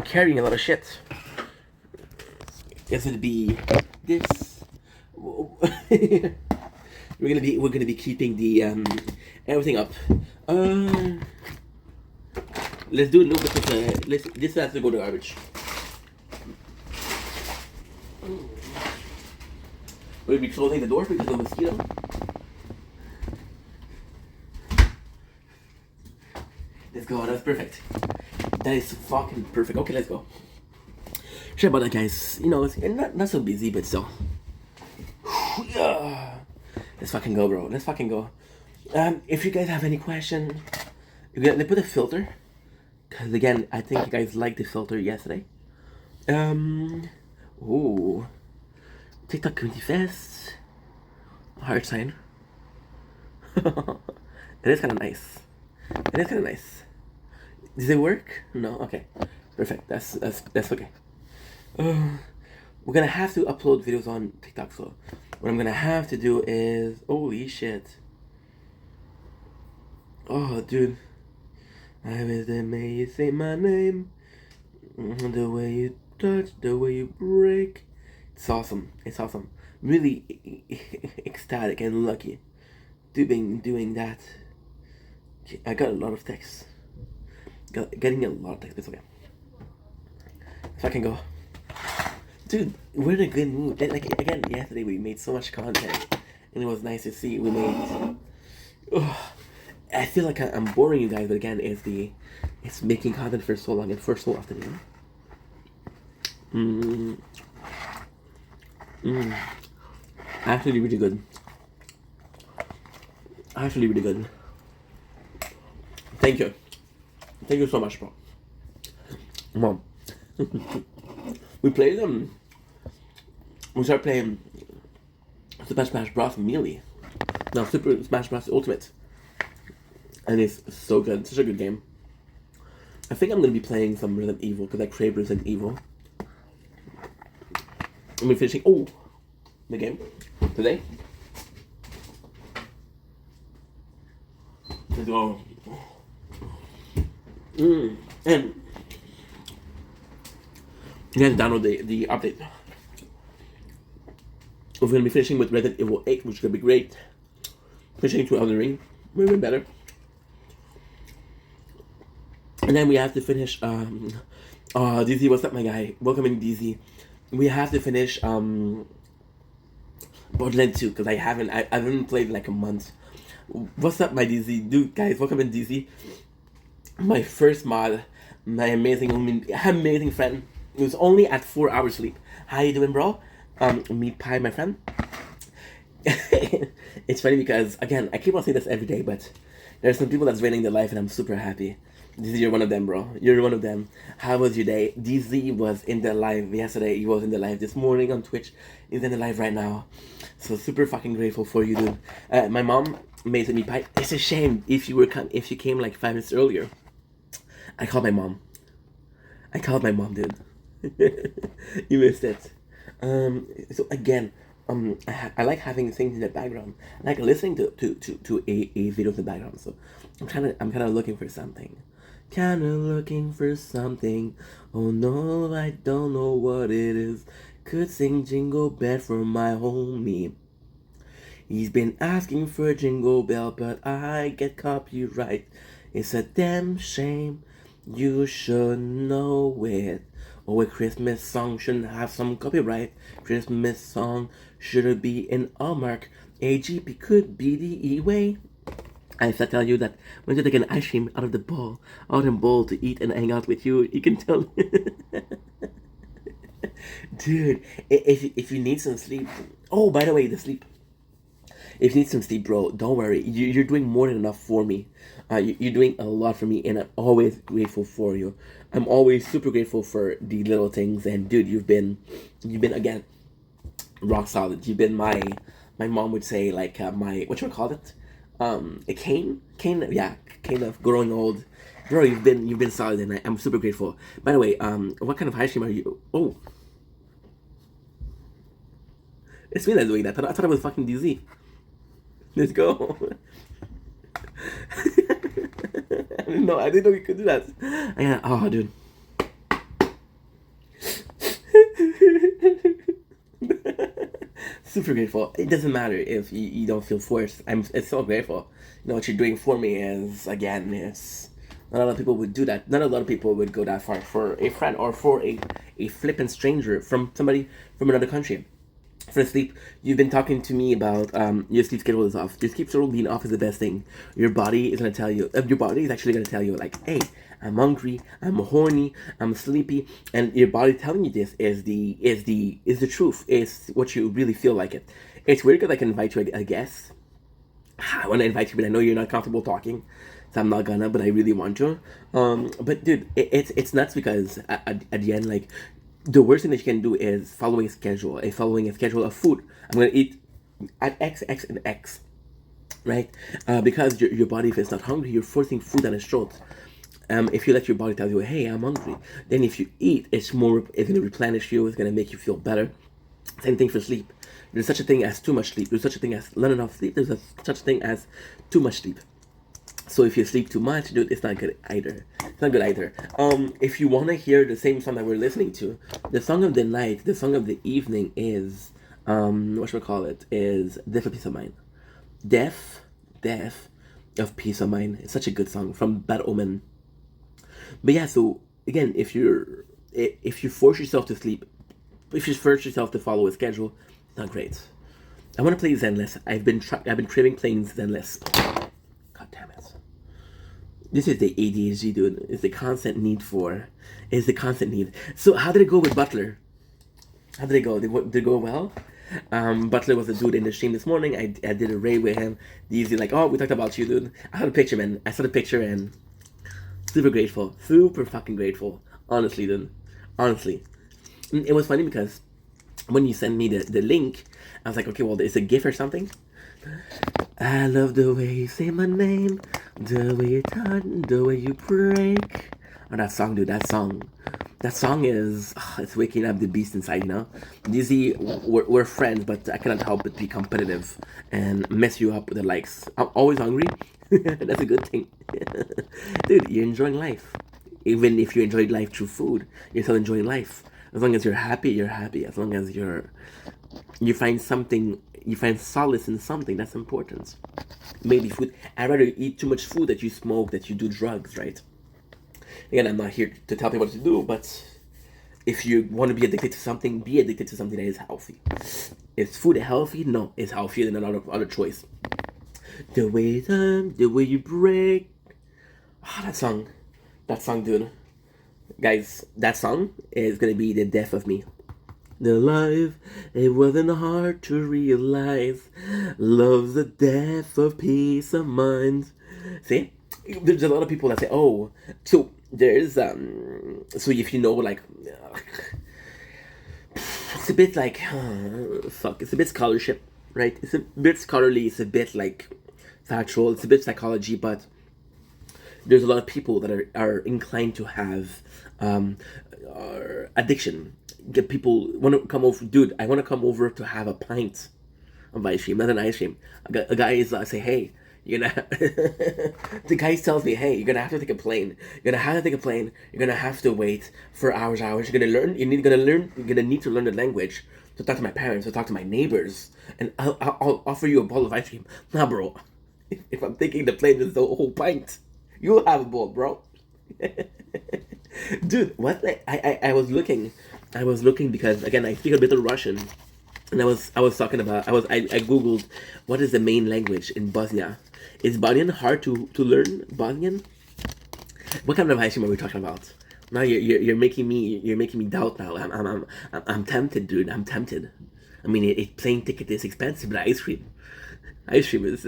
carrying a lot of shit. It's gonna be this. We're gonna be keeping the everything up. Let's do a little bit of this has to go to garbage. We'll be closing the door because of the mosquito. Let's go. That's perfect. That is fucking perfect. Okay, let's go. Sorry about that, guys. You know, it's not so busy, but still. Yeah. Let's fucking go, bro. Let's fucking go. If you guys have any question, they put a filter. Cause again, I think you guys liked the filter yesterday. Ooh. TikTok Community Fest. Heart sign. It is kind of nice. It is kind of nice. Does it work? No. Okay. Perfect. That's okay. We're gonna have to upload videos on TikTok, so what I'm gonna have to do is holy shit. Oh, dude. I was there, may you say my name. The way you touch, the way you break. It's awesome. It's awesome. Really ecstatic and lucky doing that. I got a lot of texts. Getting a lot of texts. It's okay. If I can go. Dude, we're in a good mood. Like again, yesterday we made so much content, and it was nice to see we made. I feel like I'm boring you guys, but again, it's making content for so long and for so often. You know? Actually, really good. Actually, really good. Thank you so much, bro. Mom. We played them. We started playing Super Smash Bros. Melee. No, Super Smash Bros. Ultimate. And it's so good. Such a good game. I think I'm going to be playing some Resident Evil because I crave Resident Evil. I'm going to be finishing the game today. Let's go. And you guys download the update. We're going to be finishing with Resident Evil 8, which is going to be great. Finishing to Elden Ring, maybe better. And then we have to finish, DZ, what's up, my guy? Welcome in, DZ. We have to finish, Borderlands 2, because I haven't played in like a month. What's up, my DZ? Dude, guys, welcome in, DZ. My first mod, my amazing friend, who's only at 4 hours sleep. How you doing, bro? Meat pie, my friend. It's funny because, again, I keep on saying this every day, but there's some people that's raining their life and I'm super happy. You're one of them, bro. You're one of them. How was your day? DZ was in the live yesterday. He was in the live this morning on Twitch. He's in the live right now. So super fucking grateful for you, dude. My mom made some meat pie. It's a shame if you came like 5 minutes earlier. I called my mom. Dude. You missed it. So again, I like having things in the background. I like listening to a video in the background. So I'm kind of looking for something. Oh no, I don't know what it is. Could sing Jingle Bell for my homie. He's been asking for a Jingle Bell, but I get copyright. It's a damn shame. You should know it. Oh, a Christmas song shouldn't have some copyright. Christmas song should be in Allmark. AGP could be the E-way. I have to tell you that when you take an ice cream out of the bowl to eat and hang out with you, you can tell. Dude, if you need some sleep. Oh, by the way, the sleep. If you need some sleep, bro, don't worry. You're doing more than enough for me. You're doing a lot for me, and I'm always grateful for you. I'm always super grateful for the little things. And dude, you've been again rock solid. You've been my mom would say like my what you would call it, a cane of growing old. Bro, you've been solid, and I'm super grateful. By the way, what kind of ice cream are you? Oh, it's me that's doing that. I thought it was fucking DZ. Let's go. I didn't know you could do that. Oh, dude. Super grateful. It doesn't matter if you don't feel forced. It's so grateful. You know what you're doing for me is, again, it's not a lot of people would do that. Not a lot of people would go that far for a friend or for a flippant stranger from somebody from another country. For sleep, you've been talking to me about your sleep schedule is off. Your sleep schedule being off is the best thing. Your body is gonna tell you. Your body is actually gonna tell you like, hey, I'm hungry, I'm horny, I'm sleepy, and your body telling you this is the truth. Is what you really feel like it. It's weird because I can invite you a guest. I want to invite you, but I know you're not comfortable talking, so I'm not gonna. But I really want to. But dude, it's nuts because at the end, like. The worst thing that you can do is following a schedule of food. I'm going to eat at X, and X, right? Because your body, if it's not hungry, you're forcing food down its throat. If you let your body tell you, hey, I'm hungry, then if you eat, it's going to replenish you, it's going to make you feel better. Same thing for sleep. There's such a thing as too much sleep. There's such a thing as not enough sleep. There's such a thing as too much sleep. So if you sleep too much, dude, it's not good either. If you want to hear the same song that we're listening to, the song of the night, the song of the evening is, is Death of Peace of Mind. Death of Peace of Mind. It's such a good song from Bad Omen. But yeah, so again, if you force yourself to sleep, if you force yourself to follow a schedule, it's not great. I want to play Zenless. I've been craving playing Zenless. God damn it. This is the ADHD, dude. It's the constant need. So how did it go with Butler? How did it go? Did it go well? Butler was a dude in the stream this morning. I did a raid with him. Easy like, oh, we talked about you, dude. I saw the picture, man. Super grateful. Super fucking grateful. Honestly, dude. Honestly. It was funny because when you send me the link, I was like, okay, well, it's a GIF or something. I love the way you say my name, the way you touch, the way you break. Oh, that song, dude, that song. That song is, it's waking up the beast inside, you know? Dizzy, we're friends, but I cannot help but be competitive and mess you up with the likes. I'm always hungry. That's a good thing. Dude, you're enjoying life. Even if you enjoy life through food, you're still enjoying life. As long as you're happy, you're happy. As long as you find something, you find solace in something, that's important. Maybe food. I'd rather eat too much food that you smoke, that you do drugs, right? Again, I'm not here to tell people what to do, but if you want to be addicted to something, be addicted to something that is healthy. Is food healthy? No, it's healthier than another other choice. The way you break. Ah, that song, dude. Guys, that song is gonna be the death of me. The life, it wasn't hard to realize. Love's the death of peace of mind. See? There's a lot of people that say, oh, so there's, so if you know, like, it's a bit like, it's a bit scholarship, right? It's a bit scholarly, it's a bit like factual, it's a bit psychology, but there's a lot of people that are inclined to have addiction. Get people want to come over, dude. I want to come over to have a pint of ice cream, not an ice cream. A guy is say, hey, you're gonna. The guy tells me, hey, you're gonna have to take a plane. You're gonna have to take a plane. You're gonna have to wait for hours. You're gonna learn. You're gonna need to learn the language to talk to my parents, to talk to my neighbors, and I'll offer you a bowl of ice cream. Nah, bro. If I'm taking the plane, it's the whole pint. You'll have a bowl, bro. Dude, what? I was looking because again I speak a bit of Russian, and I was talking about I googled what is the main language in Bosnia. Is Bosnian hard to learn? Bosnian? What kind of ice cream are we talking about? Now you're making me doubt now. I'm tempted, dude. I'm tempted. I mean, plane ticket is expensive, but ice cream is.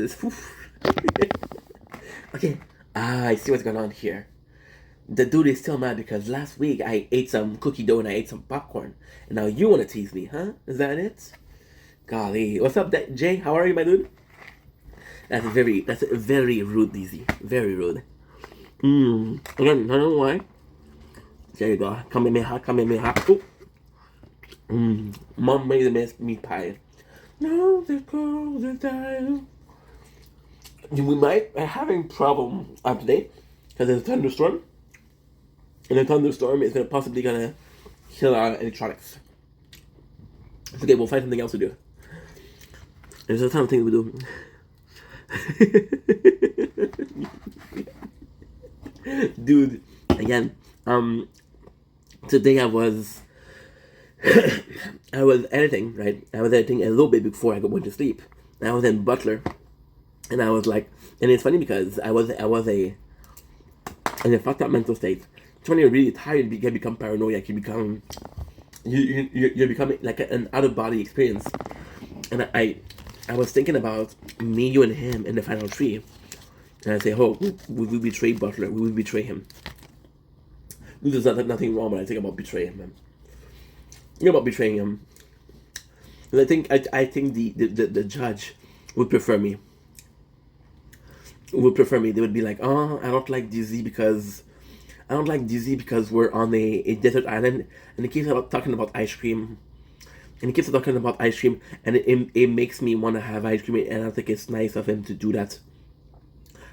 Okay. I see what's going on here. The dude is still mad because last week I ate some cookie dough and I ate some popcorn. And now you want to tease me, huh? Is that it? Golly. What's up, Jay? How are you, my dude? That's very rude, Dizzy. Very rude. Again, I don't know why. There you go. Come in me hot. Mom made the meat pie. No, the girls are dying. We might be having problem today because there's a thunderstorm, and the thunderstorm is possibly gonna kill our electronics. It's okay, we'll find something else to do. There's a ton of things we do. Dude, again, today I was editing, right? I was editing a little bit before I went to sleep. I was in Butler. And I was like, and it's funny because I was in a fucked up mental state. It's when you're really tired, you can become paranoid. You're becoming like an out of body experience. And I was thinking about me, you, and him in the final tree. And I say, oh, we will betray Butler. We will betray him. There's nothing wrong when I think about betraying him. Man. You know about betraying him. And I think the judge would prefer me. They would be like, oh, I don't like Dizzy because we're on a desert island, and he keeps talking about ice cream, and it makes me want to have ice cream, and I think it's nice of him to do that.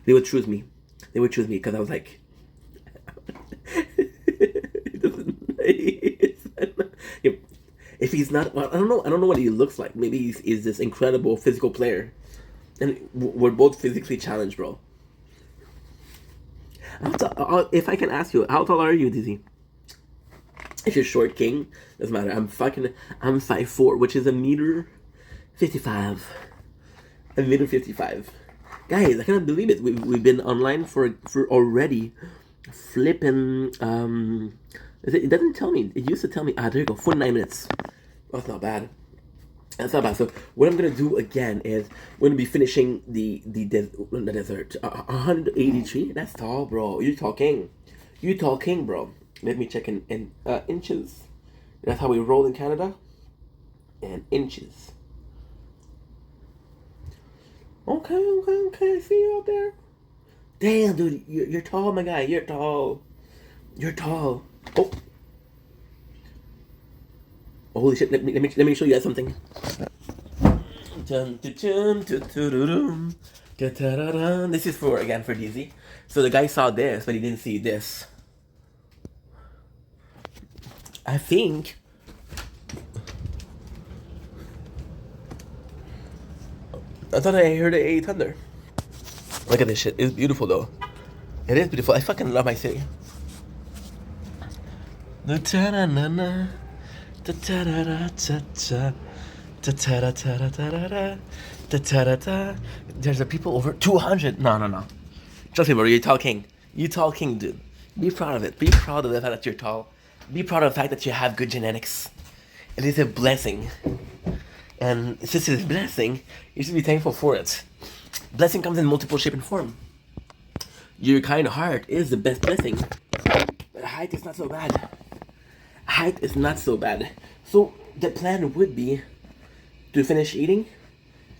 They would choose me because I was like, if he's not, well, I don't know what he looks like. Maybe he's this incredible physical player. And we're both physically challenged, bro. If I can ask you, how tall are you, Dizzy? If you're short, king, doesn't matter. I'm 5'4", which is a meter 55. Guys, I cannot believe it. We've been online for already flipping. It doesn't tell me. It used to tell me. There you go. 49 minutes. That's not bad. So what I'm gonna do again is we're gonna be finishing the desert. 183. That's tall, bro. You talking, bro. Let me check in inches. That's how we roll in Canada. and inches. Okay. I see you out there. Damn, dude, you're tall, my guy. You're tall. You're tall. Oh. Holy shit! Let me show you guys something. This is for DZ. So the guy saw this, but he didn't see this. I think. I thought I heard a thunder. Look at this shit. It's beautiful though. It is beautiful. I fucking love my city. There's a people over 200. No. Trust me, bro. You're tall king. You tall king, dude. Be proud of it. Be proud of the fact that you're tall. Be proud of the fact that you have good genetics. It is a blessing. And since it's a blessing, you should be thankful for it. Blessing comes in multiple shape and form. Your kind heart is the best blessing. But height is not so bad. Height is not so bad. So the plan would be to finish eating,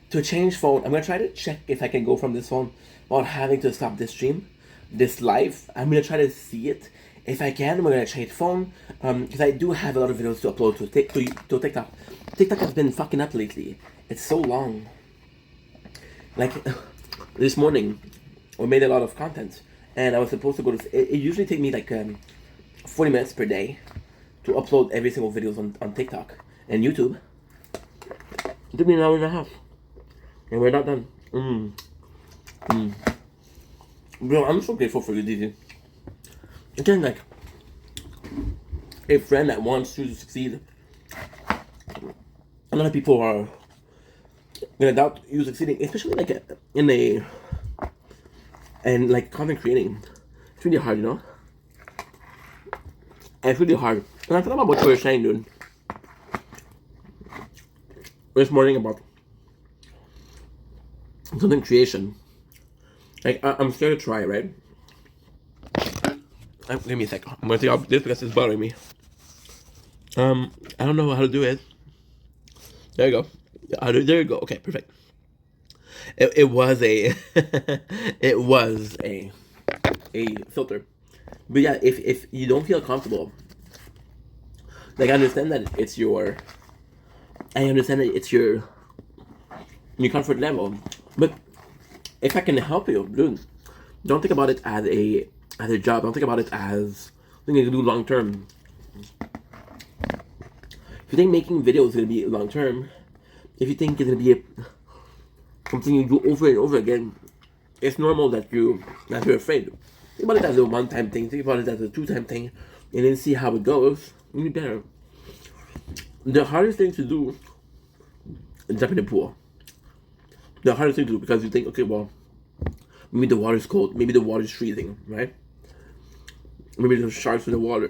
to change phone. I'm gonna try to check if I can go from this phone without having to stop this stream, this live. I'm gonna try to see it. If I can, we're gonna change phone. Because I do have a lot of videos to upload to TikTok. TikTok has been fucking up lately. It's so long. Like this morning, we made a lot of content, and I was supposed to go to. It usually takes me like 40 minutes per day to upload every single videos on TikTok and YouTube. It took me an hour and a half, and we're not done. Bro, I'm so grateful for you, DZ. Again, like a friend that wants you to succeed. A lot of people are gonna doubt you succeeding, especially like and like content creating. It's really hard, you know. And it's really hard. And I thought about what you were saying, dude, this morning about content creation. Like I'm scared to try, right? Give me a sec. I'm gonna take off this because it's bothering me. I don't know how to do it. There you go. There you go. Okay, perfect. It was a it was a filter, but yeah, if you don't feel comfortable, like I understand that it's your comfort level, but if I can help you, dude, don't think about it as a job. Don't think about it as something you can do long term. If you think making videos is gonna be long term, if you think it's gonna be something you do over and over again, it's normal that you're afraid. Think about it as a one-time thing. Think about it as a two-time thing, and then see how it goes. It'll be better. The hardest thing to do is jump in the pool. The hardest thing to do, because you think, okay, well, maybe the water's cold, maybe the water's freezing, right? Maybe there's sharks in the water.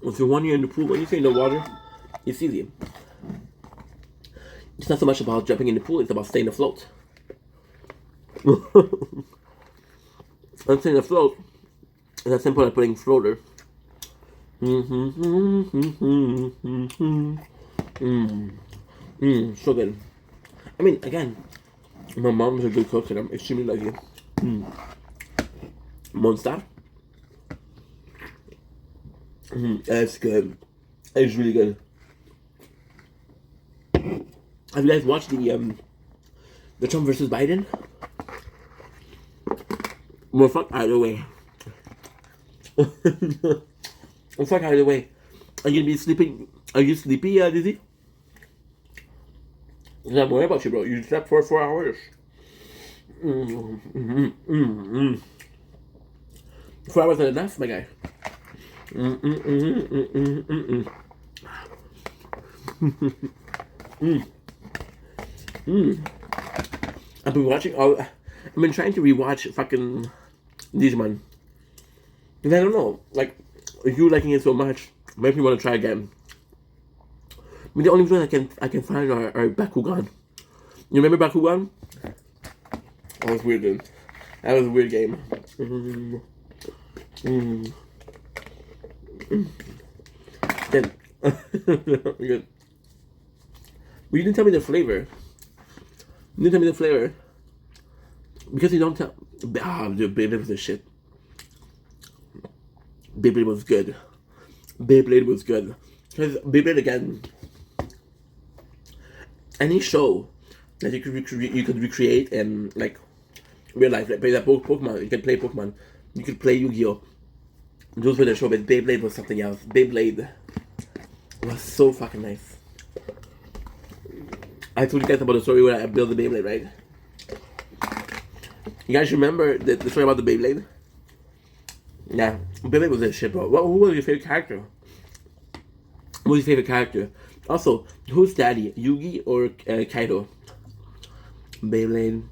If you're 1 year in the pool, when you stay in the water, it's easy. It's not so much about jumping in the pool, it's about staying afloat. I'm staying afloat is as simple as putting floater. So good. I mean, again, my mom's a good cook and I'm extremely lucky. Monster. That's good. It's really good. Have you guys watched the Trump versus Biden? Well, fuck either way. Well, fuck either way. Are you gonna be sleeping? Are you sleepy, Dizzy? I'm not worried about you, bro. You slept for 4 hours. 4 hours not enough, my guy. I've been trying to rewatch fucking Digimon. Because I don't know, like, if you liking it so much, makes me want to try again. I mean, the only thing I can find are Bakugan. You remember Bakugan? That was weird, dude. That was a weird game. Then, good. Well, you didn't tell me the flavor. You didn't tell me the flavor. Because you don't tell. Dude, Beyblade was the shit. Beyblade was good. Beyblade was good. Because Beyblade, again, any show that you could recreate in, like, real life. Like, play that Pokemon. You could play Pokemon. You could play Yu-Gi-Oh! Those were the show, but Beyblade was something else. Beyblade was so fucking nice. I told you guys about the story where I built the Beyblade, right? You guys remember the story about the Beyblade? Yeah, Beyblade was a shit, bro. Who was your favorite character? Who was your favorite character? Also, who's daddy? Yugi or Kaido? Beyblade.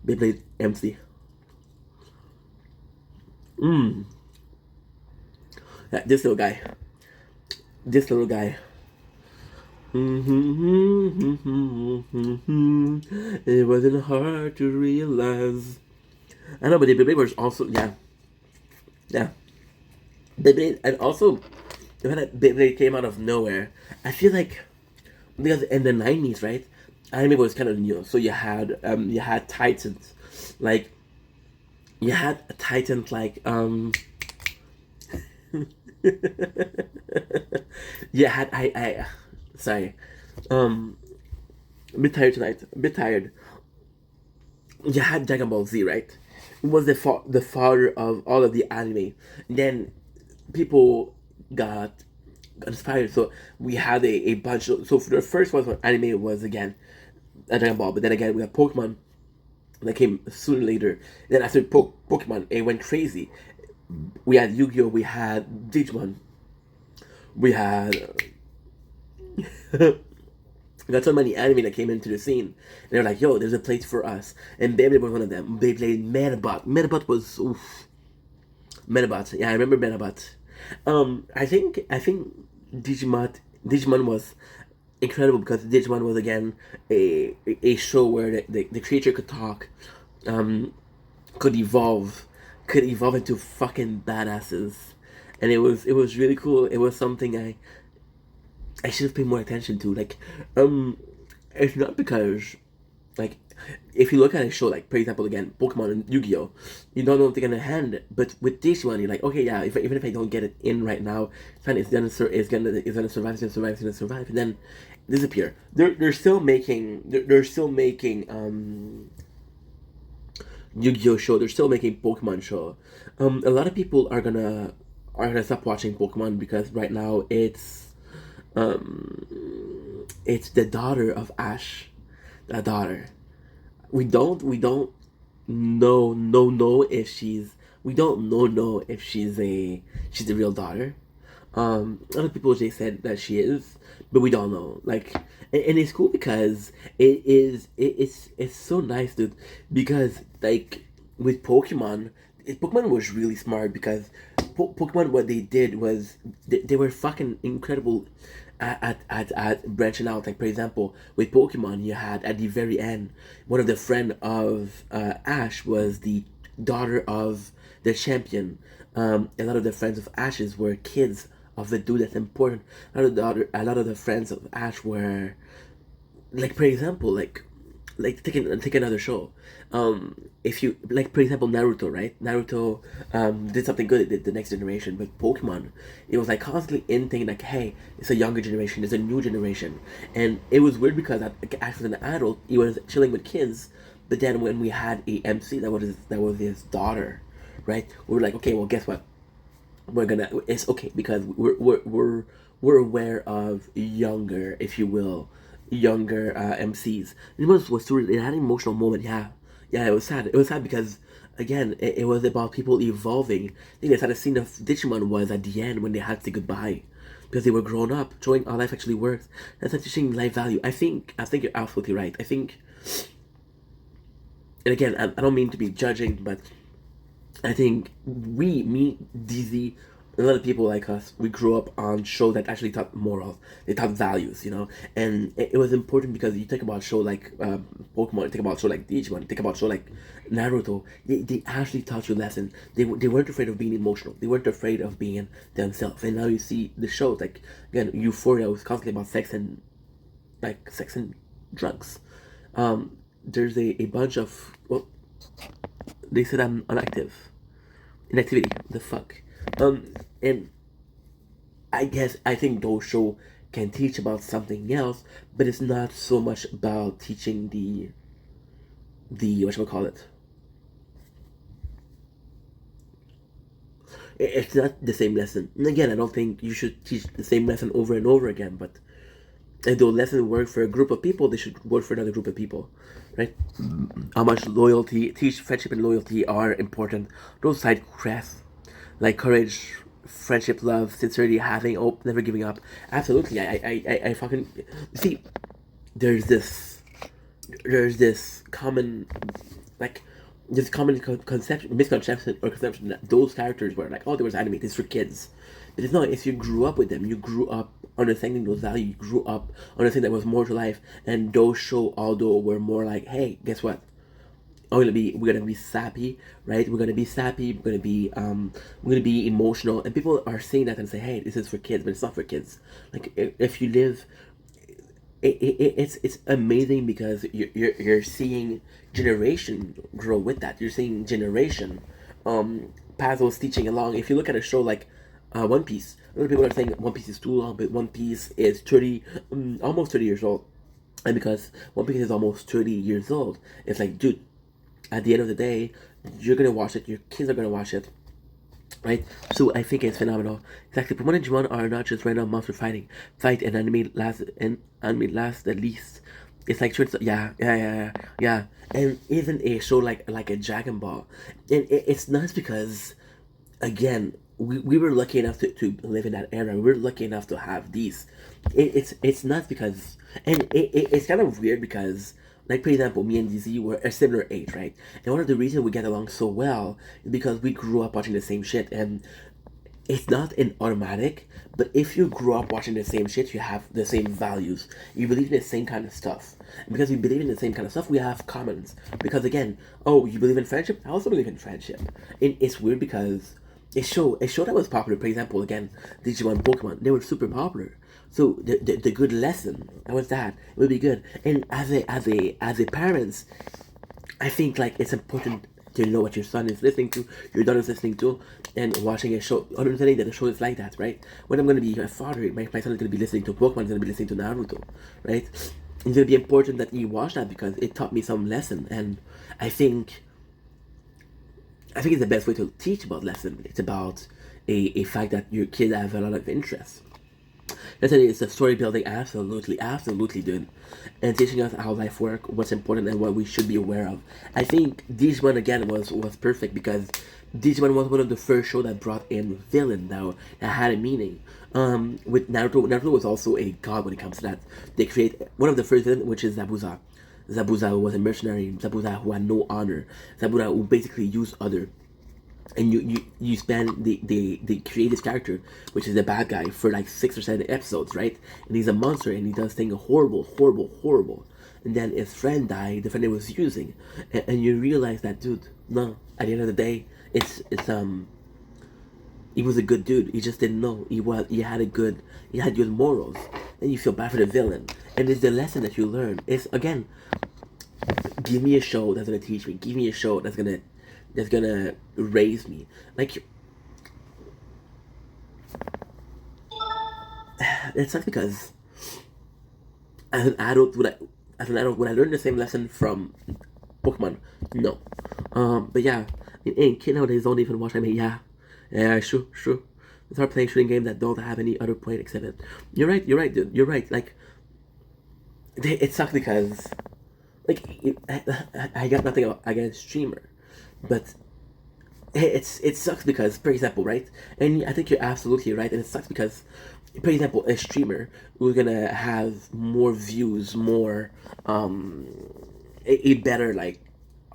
Beyblade MC. Yeah, this little guy. This little guy. It wasn't hard to realize. I know, but the Beyblade was also, yeah. Beyblade, and also the fact that Beyblade came out of nowhere. I feel like because in the 90s, right, anime was kind of new. So you had Titans, like you had Titans like you had I sorry, a bit tired tonight. A bit tired. You had Dragon Ball Z, right? It was the father of all of the anime. And then people got inspired. So we had a bunch of. So for the first one for anime was again Dragon Ball, but then again we had Pokemon that came soon later. Then after Pokemon, it went crazy. We had Yu-Gi-Oh! We had Digimon. We had. We got so many anime that came into the scene, and they're like, "Yo, there's a place for us." And Beyblade was one of them. Beyblade Metabot. Metabot was oof. Metabot. Yeah, I remember Metabot. I think Digimon was incredible because Digimon was again a show where the creature could talk, could evolve into fucking badasses, and it was really cool. It was something I should have paid more attention to. Like, it's not because, like, if you look at a show, like, for example, again, Pokemon and Yu-Gi-Oh!, you don't know if they're gonna hand, but with this one, you're like, okay, yeah, even if I don't get it in right now, it's fine, it's gonna survive, and then disappear. They're still making Yu-Gi-Oh! Show, they're still making Pokemon show. A lot of people are gonna stop watching Pokemon because right now it's the daughter of Ash. The daughter. We don't know if she's the real daughter. A lot of people they said that she is, but we don't know. Like, and it's cool because it's so nice, dude. Because like with Pokemon was really smart because Pokemon, what they did was they were fucking incredible at branching out. Like, for example, with Pokemon, you had at the very end, one of the friend of Ash was the daughter of the champion. A lot of the friends of Ash's were kids of the dude that's important. A lot of the friends of Ash were, like, for example, like take another show. If you like, for example, Naruto, right? Naruto did something good. It did the next generation, but Pokemon, it was like constantly in thinking like, hey, it's a younger generation, it's a new generation, and it was weird because as an adult, he was chilling with kids, but then when we had a MC that was his daughter, right? We were like, okay, well, guess what? It's okay because we're aware of younger, if you will, MCs. It had an emotional moment. Yeah, it was sad. It was sad because again, it was about people evolving. I think the saddest scene of Digimon was at the end when they had to say goodbye because they were grown up, showing how life actually works. That's like teaching life value. I think you're absolutely right. I think, and again, I don't mean to be judging, but I think me, DZ, a lot of people like us, we grew up on shows that actually taught morals, they taught values, and it was important because you think about show like Pokemon, you think about show like Digimon, you think about show like Naruto, they actually taught you lessons. They weren't afraid of being emotional, they weren't afraid of being themselves. And now you see the shows like, again, Euphoria was constantly about sex and drugs. There's a bunch of, well, they said I'm inactivity, the fuck. And I think those show can teach about something else, but it's not so much about teaching the whatchamacallit. It's not the same lesson. And again, I don't think you should teach the same lesson over and over again, but if those lessons work for a group of people, they should work for another group of people, right? How much loyalty, teach friendship and loyalty are important. Those side quests, like courage, friendship, love, sincerity, having hope, never giving up. Absolutely, I fucking see. There's this common, like, this common misconception or conception that those characters were like, oh, there was anime, this for kids. But it's not. If you grew up with them, you grew up understanding those values, you grew up understanding that was more to life, and those show, although were more like, hey, guess what? We're gonna be sappy, right? We're gonna be sappy. We're gonna be emotional, and people are saying that and say, "Hey, this is for kids," but it's not for kids. Like if you live, it's amazing because you're seeing generation grow with that. You're seeing generation pass those teaching along. If you look at a show like One Piece, a lot of people are saying One Piece is too long, but One Piece is almost 30 years old, and because One Piece is almost 30 years old, it's like, dude. At the end of the day, you're gonna watch it. Your kids are gonna watch it, right? So I think it's phenomenal. Exactly. Pokemon and Digimon are not just random monster fight and anime last at least. It's like yeah. And even a show like a Dragon Ball, and it's nice because, again, we were lucky enough to live in that era. We were lucky enough to have these. It's nuts because, and it's kind of weird because, like, for example, me and DZ were a similar age, right? And one of the reasons we get along so well is because we grew up watching the same shit. And it's not an automatic, but if you grew up watching the same shit, you have the same values. You believe in the same kind of stuff. And because we believe in the same kind of stuff, we have commons. Because again, oh, you believe in friendship? I also believe in friendship. And it's weird because a show that was popular, for example, again, Digimon, Pokemon, they were super popular. So the good lesson, that was that, it would be good. And as a parents, I think like it's important to know what your son is listening to, your daughter is listening to, and watching a show, understanding that the show is like that, right? When I'm gonna be a father, my son is gonna be listening to Pokemon, is gonna be listening to Naruto, right? It's gonna be important that you watch that because it taught me some lesson, and I think it's the best way to teach about lesson. It's about a fact that your kid has a lot of interest. It's a story building, absolutely, dude. And teaching us how life works, what's important, and what we should be aware of. I think Digimon again was perfect because Digimon was one of the first show that brought in villain that had a meaning. With Naruto was also a god when it comes to that. They create one of the first villains, which is Zabuza. Zabuza was a mercenary. Zabuza who had no honor. Zabuza who basically used other. And you spend the create this character, which is the bad guy, for like 6 or 7 episodes, right? And he's a monster and he does things horrible. And then his friend died, the friend he was using, and you realize that, dude, no, at the end of the day, it's he was a good dude. He just didn't know he had good morals, and you feel bad for the villain. And it's the lesson that you learn. It's, again, give me a show that's gonna teach me. Give me a show that's gonna raise me. Like, it's not because as an adult would I learn the same lesson from Pokemon? No. But yeah, kids nowadays don't even watch anime. Yeah, sure. They start playing shooting games that don't have any other point except it. You're right, dude. You're right. Like, it sucks because, like, I got nothing against streamer. But it sucks because, for example, right? And I think you're absolutely right. And it sucks because, for example, a streamer who's gonna have more views, more a better, like,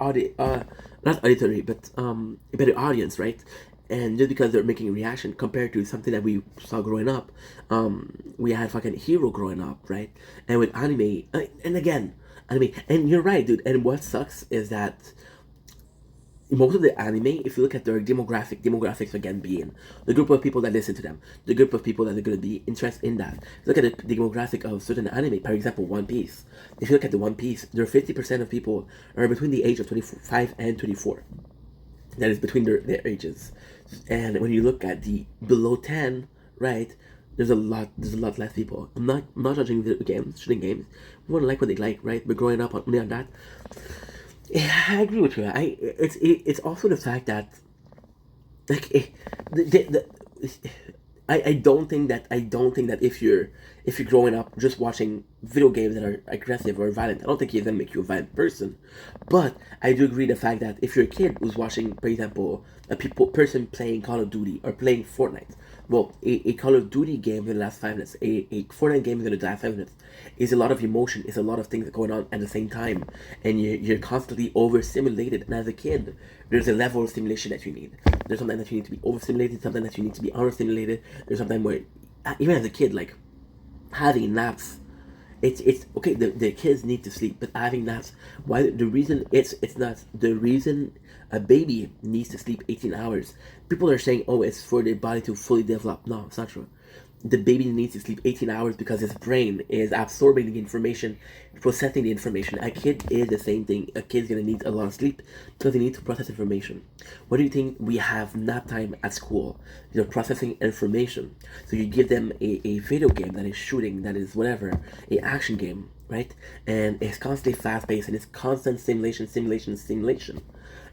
not auditory, but a better audience, right? And just because they're making a reaction compared to something that we saw growing up, we had fucking Hero growing up, right? And with anime, and again, anime, and you're right, dude. And what sucks is that most of the anime, if you look at their demographics again being the group of people that listen to them, the group of people that are going to be interested in that. Look at the demographic of certain anime, for example, One Piece. If you look at the One Piece, there are 50% of people are between the age of 25 and 24. That is between their ages. And when you look at the below 10, right, there's a lot less people. I'm not judging video games, shooting games. Everyone like what they like, right? We're growing up only on that. Yeah, I agree with you. It's also the fact that like I don't think that if you're growing up just watching video games that are aggressive or violent, I don't think it's gonna make you a violent person. But I do agree the fact that if you're a kid who's watching, for example, a person playing Call of Duty or playing Fortnite, well, a Call of Duty game in the last 5 minutes, a Fortnite game in the last 5 minutes, is a lot of emotion, is a lot of things going on at the same time, and you're constantly overstimulated. And as a kid, there's a level of stimulation that you need. There's sometimes that you need to be overstimulated, sometimes that you need to be understimulated. There's sometimes where, even as a kid, like having naps, it's okay. The kids need to sleep, but having naps, why the reason it's not the reason a baby needs to sleep 18 hours. People are saying, oh, it's for the body to fully develop. No, it's not true. The baby needs to sleep 18 hours because his brain is absorbing the information, processing the information. A kid is the same thing. A kid's gonna need a lot of sleep because they need to process information. What do you think? We have nap time at school. They're processing information. So you give them a video game that is shooting, that is whatever, a action game, right? And it's constantly fast paced and it's constant stimulation.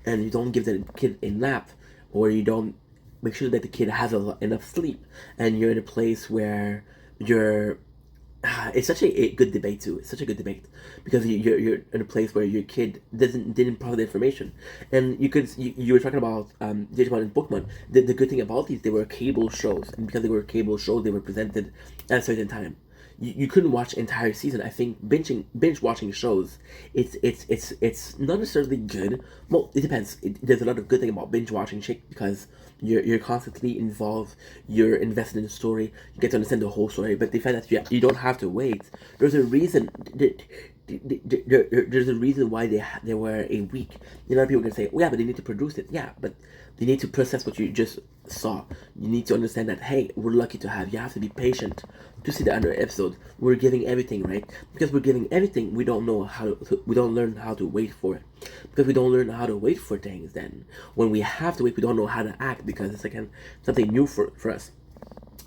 And you don't give the kid a nap, or you don't make sure that the kid has enough sleep, and you're in a place where you're it's such a good debate too. It's such a good debate because you're in a place where your kid didn't process the information, and you were talking about Digimon and Pokemon. The good thing about these, they were cable shows, and because they were cable shows, they were presented at a certain time. You couldn't watch entire season. I think binge watching shows, it's not necessarily good. Well, it depends. There's a lot of good thing about binge watching shit because you're constantly involved. You're invested in the story. You get to understand the whole story. But the fact that you don't have to wait. There's a reason. There's a reason why they were a week. You know, people can say, "Oh yeah, but they need to produce it." Yeah, but they need to process what you just saw. You need to understand that, hey, we're lucky to have. You have to be patient to see the other episode. We're giving everything, right? Because we're giving everything, we don't know how to. We don't learn how to wait for it. Because we don't learn how to wait for things. Then when we have to wait, we don't know how to act because it's again something new for us.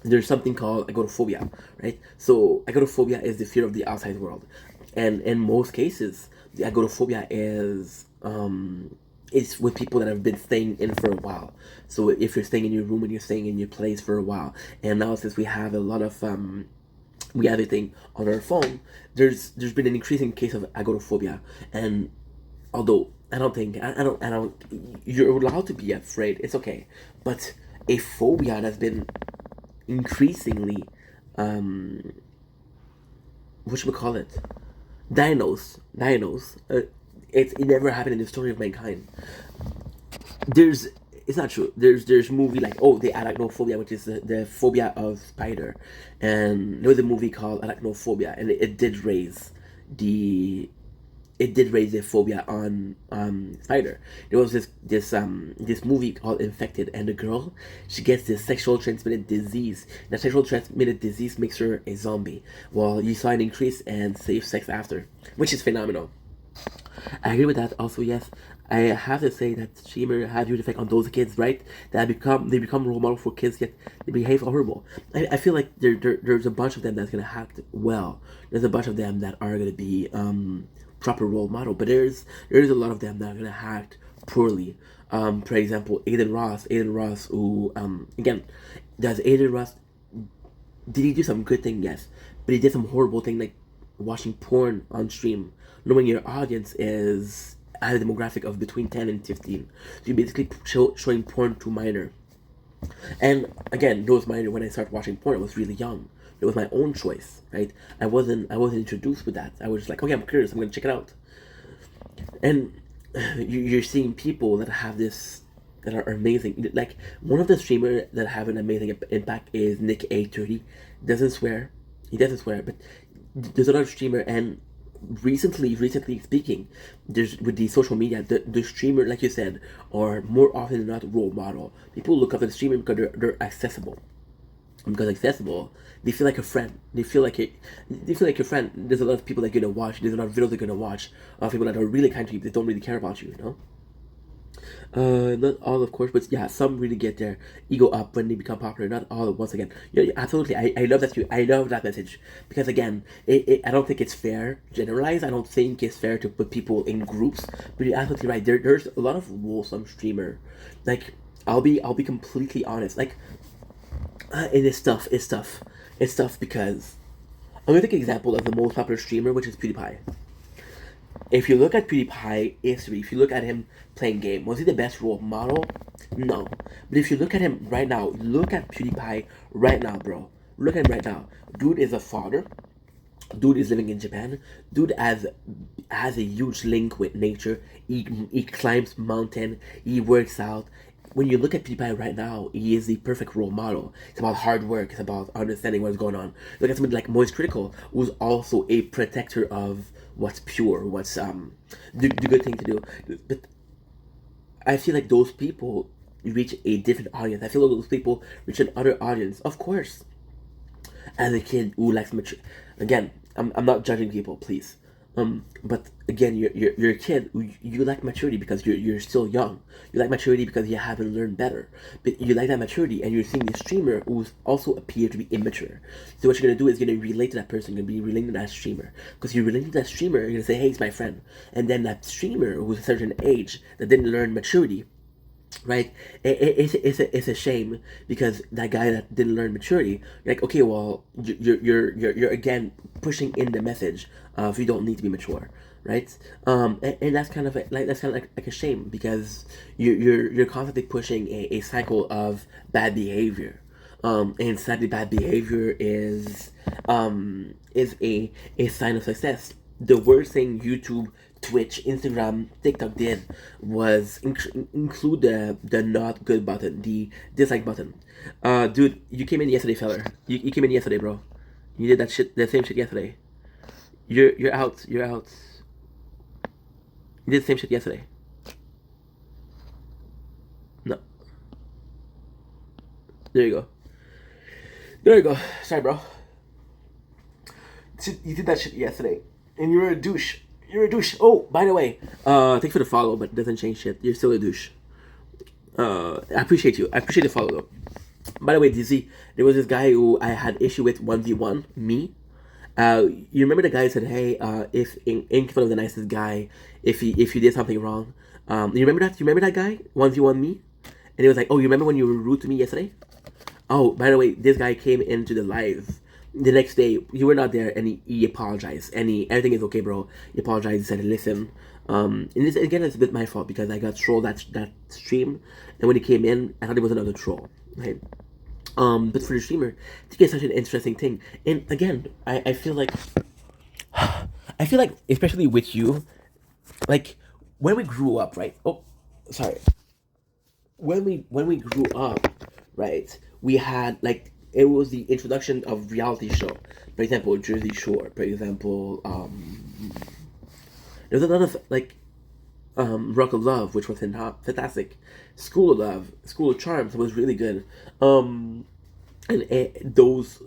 There's something called agoraphobia, right? So agoraphobia is the fear of the outside world, and in most cases, the agoraphobia is it's with people that have been staying in for a while. So if you're staying in your room and you're staying in your place for a while, and now since we have a lot of we have everything on our phone, there's been an increasing case of agoraphobia. And although I don't, you're allowed to be afraid, it's okay, but a phobia that's been increasingly whatchamacallit, diagnosed. It never happened in the story of mankind. It's not true. There's movie like, oh, the arachnophobia, which is the phobia of spider, and there was a movie called Arachnophobia, and it did raise the phobia on spider. There was this movie called Infected, and the girl, she gets this sexual transmitted disease. That sexual transmitted disease makes her a zombie. Well, you saw an increase in safe sex after, which is phenomenal. I agree with that. Also, yes, I have to say that Shamer had huge effect on those kids, right? That they become role model for kids, yet they behave horrible. I feel like there's a bunch of them that's gonna act well. There's a bunch of them that are gonna be proper role model, but there's a lot of them that are gonna act poorly. For example, Aiden Ross, who again, does Aiden Ross, did he do some good thing? Yes, but he did some horrible thing like watching porn on stream, knowing your audience is at a demographic of between 10 and 15. So you're basically showing porn to minor. And again, those minor, when I started watching porn, I was really young. It was my own choice, right? I wasn't introduced with that. I was just like, okay, I'm curious, I'm gonna check it out. And you're seeing people that have this that are amazing. Like one of the streamers that have an amazing impact is Nick830. Doesn't swear. He doesn't swear, but there's another streamer, and recently speaking, there's with the social media, the streamer, like you said, are more often than not role model. People look up to the streamer because they're accessible. Because accessible, they feel like a friend. They feel like a friend. There's a lot of people that you're gonna watch. There's a lot of videos they're gonna watch of people that are really kind to you. They don't really care about you. You know. Not all, of course, but yeah, some really get their ego up when they become popular. Not all. Once again, yeah, absolutely. I love that I love that message because again, I don't think it's fair generalize. I don't think it's fair to put people in groups. But you're absolutely right. There's a lot of wholesome streamer. Like I'll be completely honest. Like, and it's tough. It's tough because I'm gonna take an example of the most popular streamer, which is PewDiePie. If you look at PewDiePie history, if you look at him playing game, was he the best role model? No. But if you look at him right now, look at PewDiePie right now, bro. Look at him right now. Dude is a father. Dude is living in Japan. Dude has a huge link with nature. He climbs mountain. He works out. When you look at PewDiePie right now, he is the perfect role model. It's about hard work. It's about understanding what's going on. Look at somebody like Moist Critical, who's also a protector of what's pure, what's the good thing to do. But I feel like those people reach a different audience. I feel like those people reach another audience. Of course, as a kid who likes mature. Again, I'm not judging people, please. But again, you're a kid. You like maturity because you're still young. You like maturity because you haven't learned better. But you like that maturity, and you're seeing the streamer who's also appear to be immature. So what you're gonna do is you're gonna relate to that person. You're gonna be relating to that streamer because you're relating to that streamer. You're gonna say, "Hey, he's my friend," and then that streamer who's a certain age that didn't learn maturity. Right, it's a shame because that guy that didn't learn maturity, you're like, okay, well, you're again pushing in the message of you don't need to be mature, right? And that's kind of like a shame because you're constantly pushing a cycle of bad behavior, and sadly, bad behavior is a sign of success. The worst thing YouTube, Twitch, Instagram, TikTok did was include the not good button, the dislike button. Dude, you came in yesterday, fella. You came in yesterday, bro. You did the same shit yesterday. You're out. You're out. You did the same shit yesterday. No. There you go. There you go. Sorry, bro. You did that shit yesterday, and you were a douche. You're a douche. Oh, by the way, thanks for the follow, but it doesn't change shit. You're still a douche. I appreciate you. I appreciate the follow, though. By the way, DZ, there was this guy who I had issue with 1v1, me. You remember the guy who said, hey, if in front of the nicest guy, if you did something wrong. You remember that? You remember that guy? 1v1 me? And he was like, oh, you remember when you were rude to me yesterday? Oh, by the way, this guy came into the live the next day. You were not there, and he apologized. And everything is okay, bro. He apologized. He said, listen. And this, again, it's a bit my fault because I got trolled that stream. And when he came in, I thought it was another troll. Okay. But for the streamer, I think it's such an interesting thing. And again, I feel like, especially with you, like when we grew up, right? Oh, sorry. When we grew up, right? We had like it was the introduction of reality show. For example, Jersey Shore. For example, there's a lot of like Rock of Love, which was fantastic. School of Love, School of Charms was really good. And those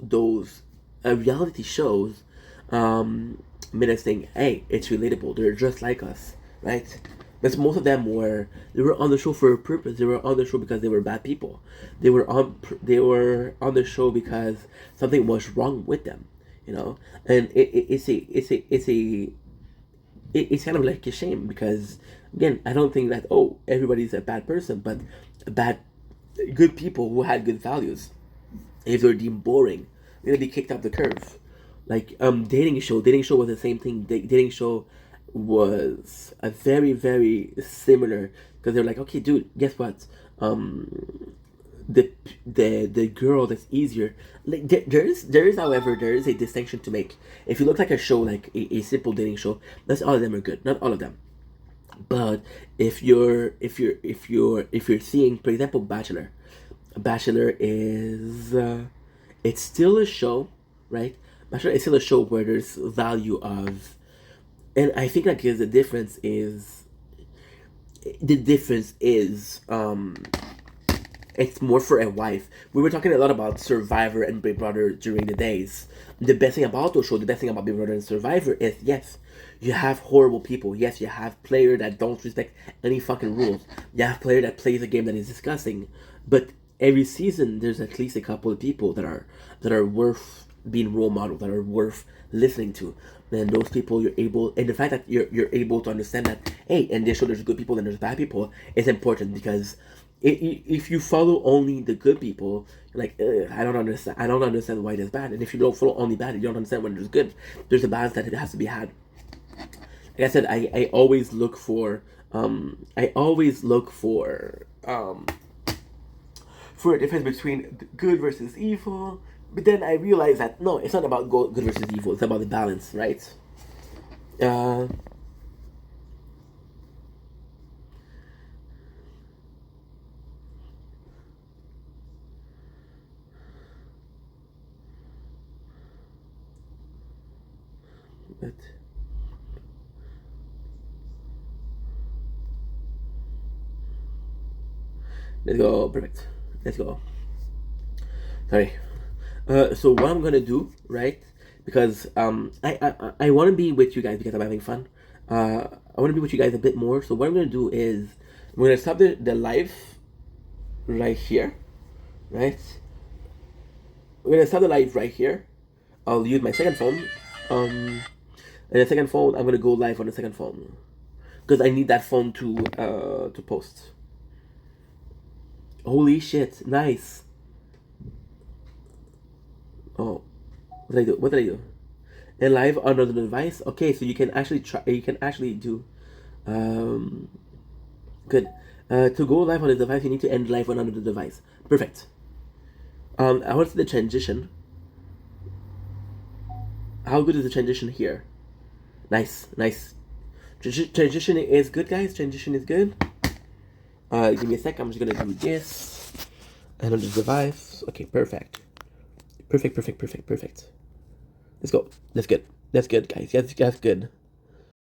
reality shows made us think, hey, it's relatable. They're just like us, right? Because most of them they were on the show for a purpose. They were on the show because they were bad people. They were on the show because something was wrong with them, you know. And it's kind of like a shame because again, I don't think that everybody's a bad person, but good people who had good values, if they're deemed boring, they're gonna be kicked off the curve. Like dating show was the same thing. Dating show was a very, very similar because they're like, okay, dude, guess what? The girl that's easier. Like there is however there is a distinction to make. If you look like a show like a simple dating show, that's all of them are good. Not all of them. But if you're seeing, for example, Bachelor is it's still a show, right? Bachelor is still a show where there's value of, and I think like the difference is it's more for a wife. We were talking a lot about Survivor and Big Brother during the days. The best thing about those shows, the best thing about Big Brother and Survivor is, yes, you have horrible people. Yes, you have players that don't respect any fucking rules. You have player that plays a game that is disgusting. But every season, there's at least a couple of people that are worth being role models, that are worth listening to. And those people and the fact that you're able to understand that, hey, in this show there's good people and there's bad people is important, because if you follow only the good people, you're like, I don't understand why there's bad. And if you don't follow only bad, you don't understand when there's good. There's a balance that it has to be had. Like I said, I always look for for a difference between good versus evil. But then I realized that no, it's not about good versus evil. It's about the balance, right? But let's go. Perfect. Let's go. Sorry. So what I'm gonna do, right? Because I want to be with you guys because I'm having fun. I want to be with you guys a bit more. So what I'm gonna do is I'm gonna stop the live right here, right? We're gonna stop the live right here. I'll use my second phone. And the second phone, I'm gonna go live on the second phone because I need that phone to post. Holy shit! Nice. Oh, what did I do? What did I do? And live on another device. Okay, so you can actually try. You can actually do. Good. To go live on a device, you need to end live on another device. Perfect. I want to see the transition. How good is the transition here? Nice, nice. Transition is good, guys. Transition is good. Give me a sec. I'm just gonna do this. Another device. Okay, perfect. Perfect. Let's go. That's good. That's good, guys. That's good.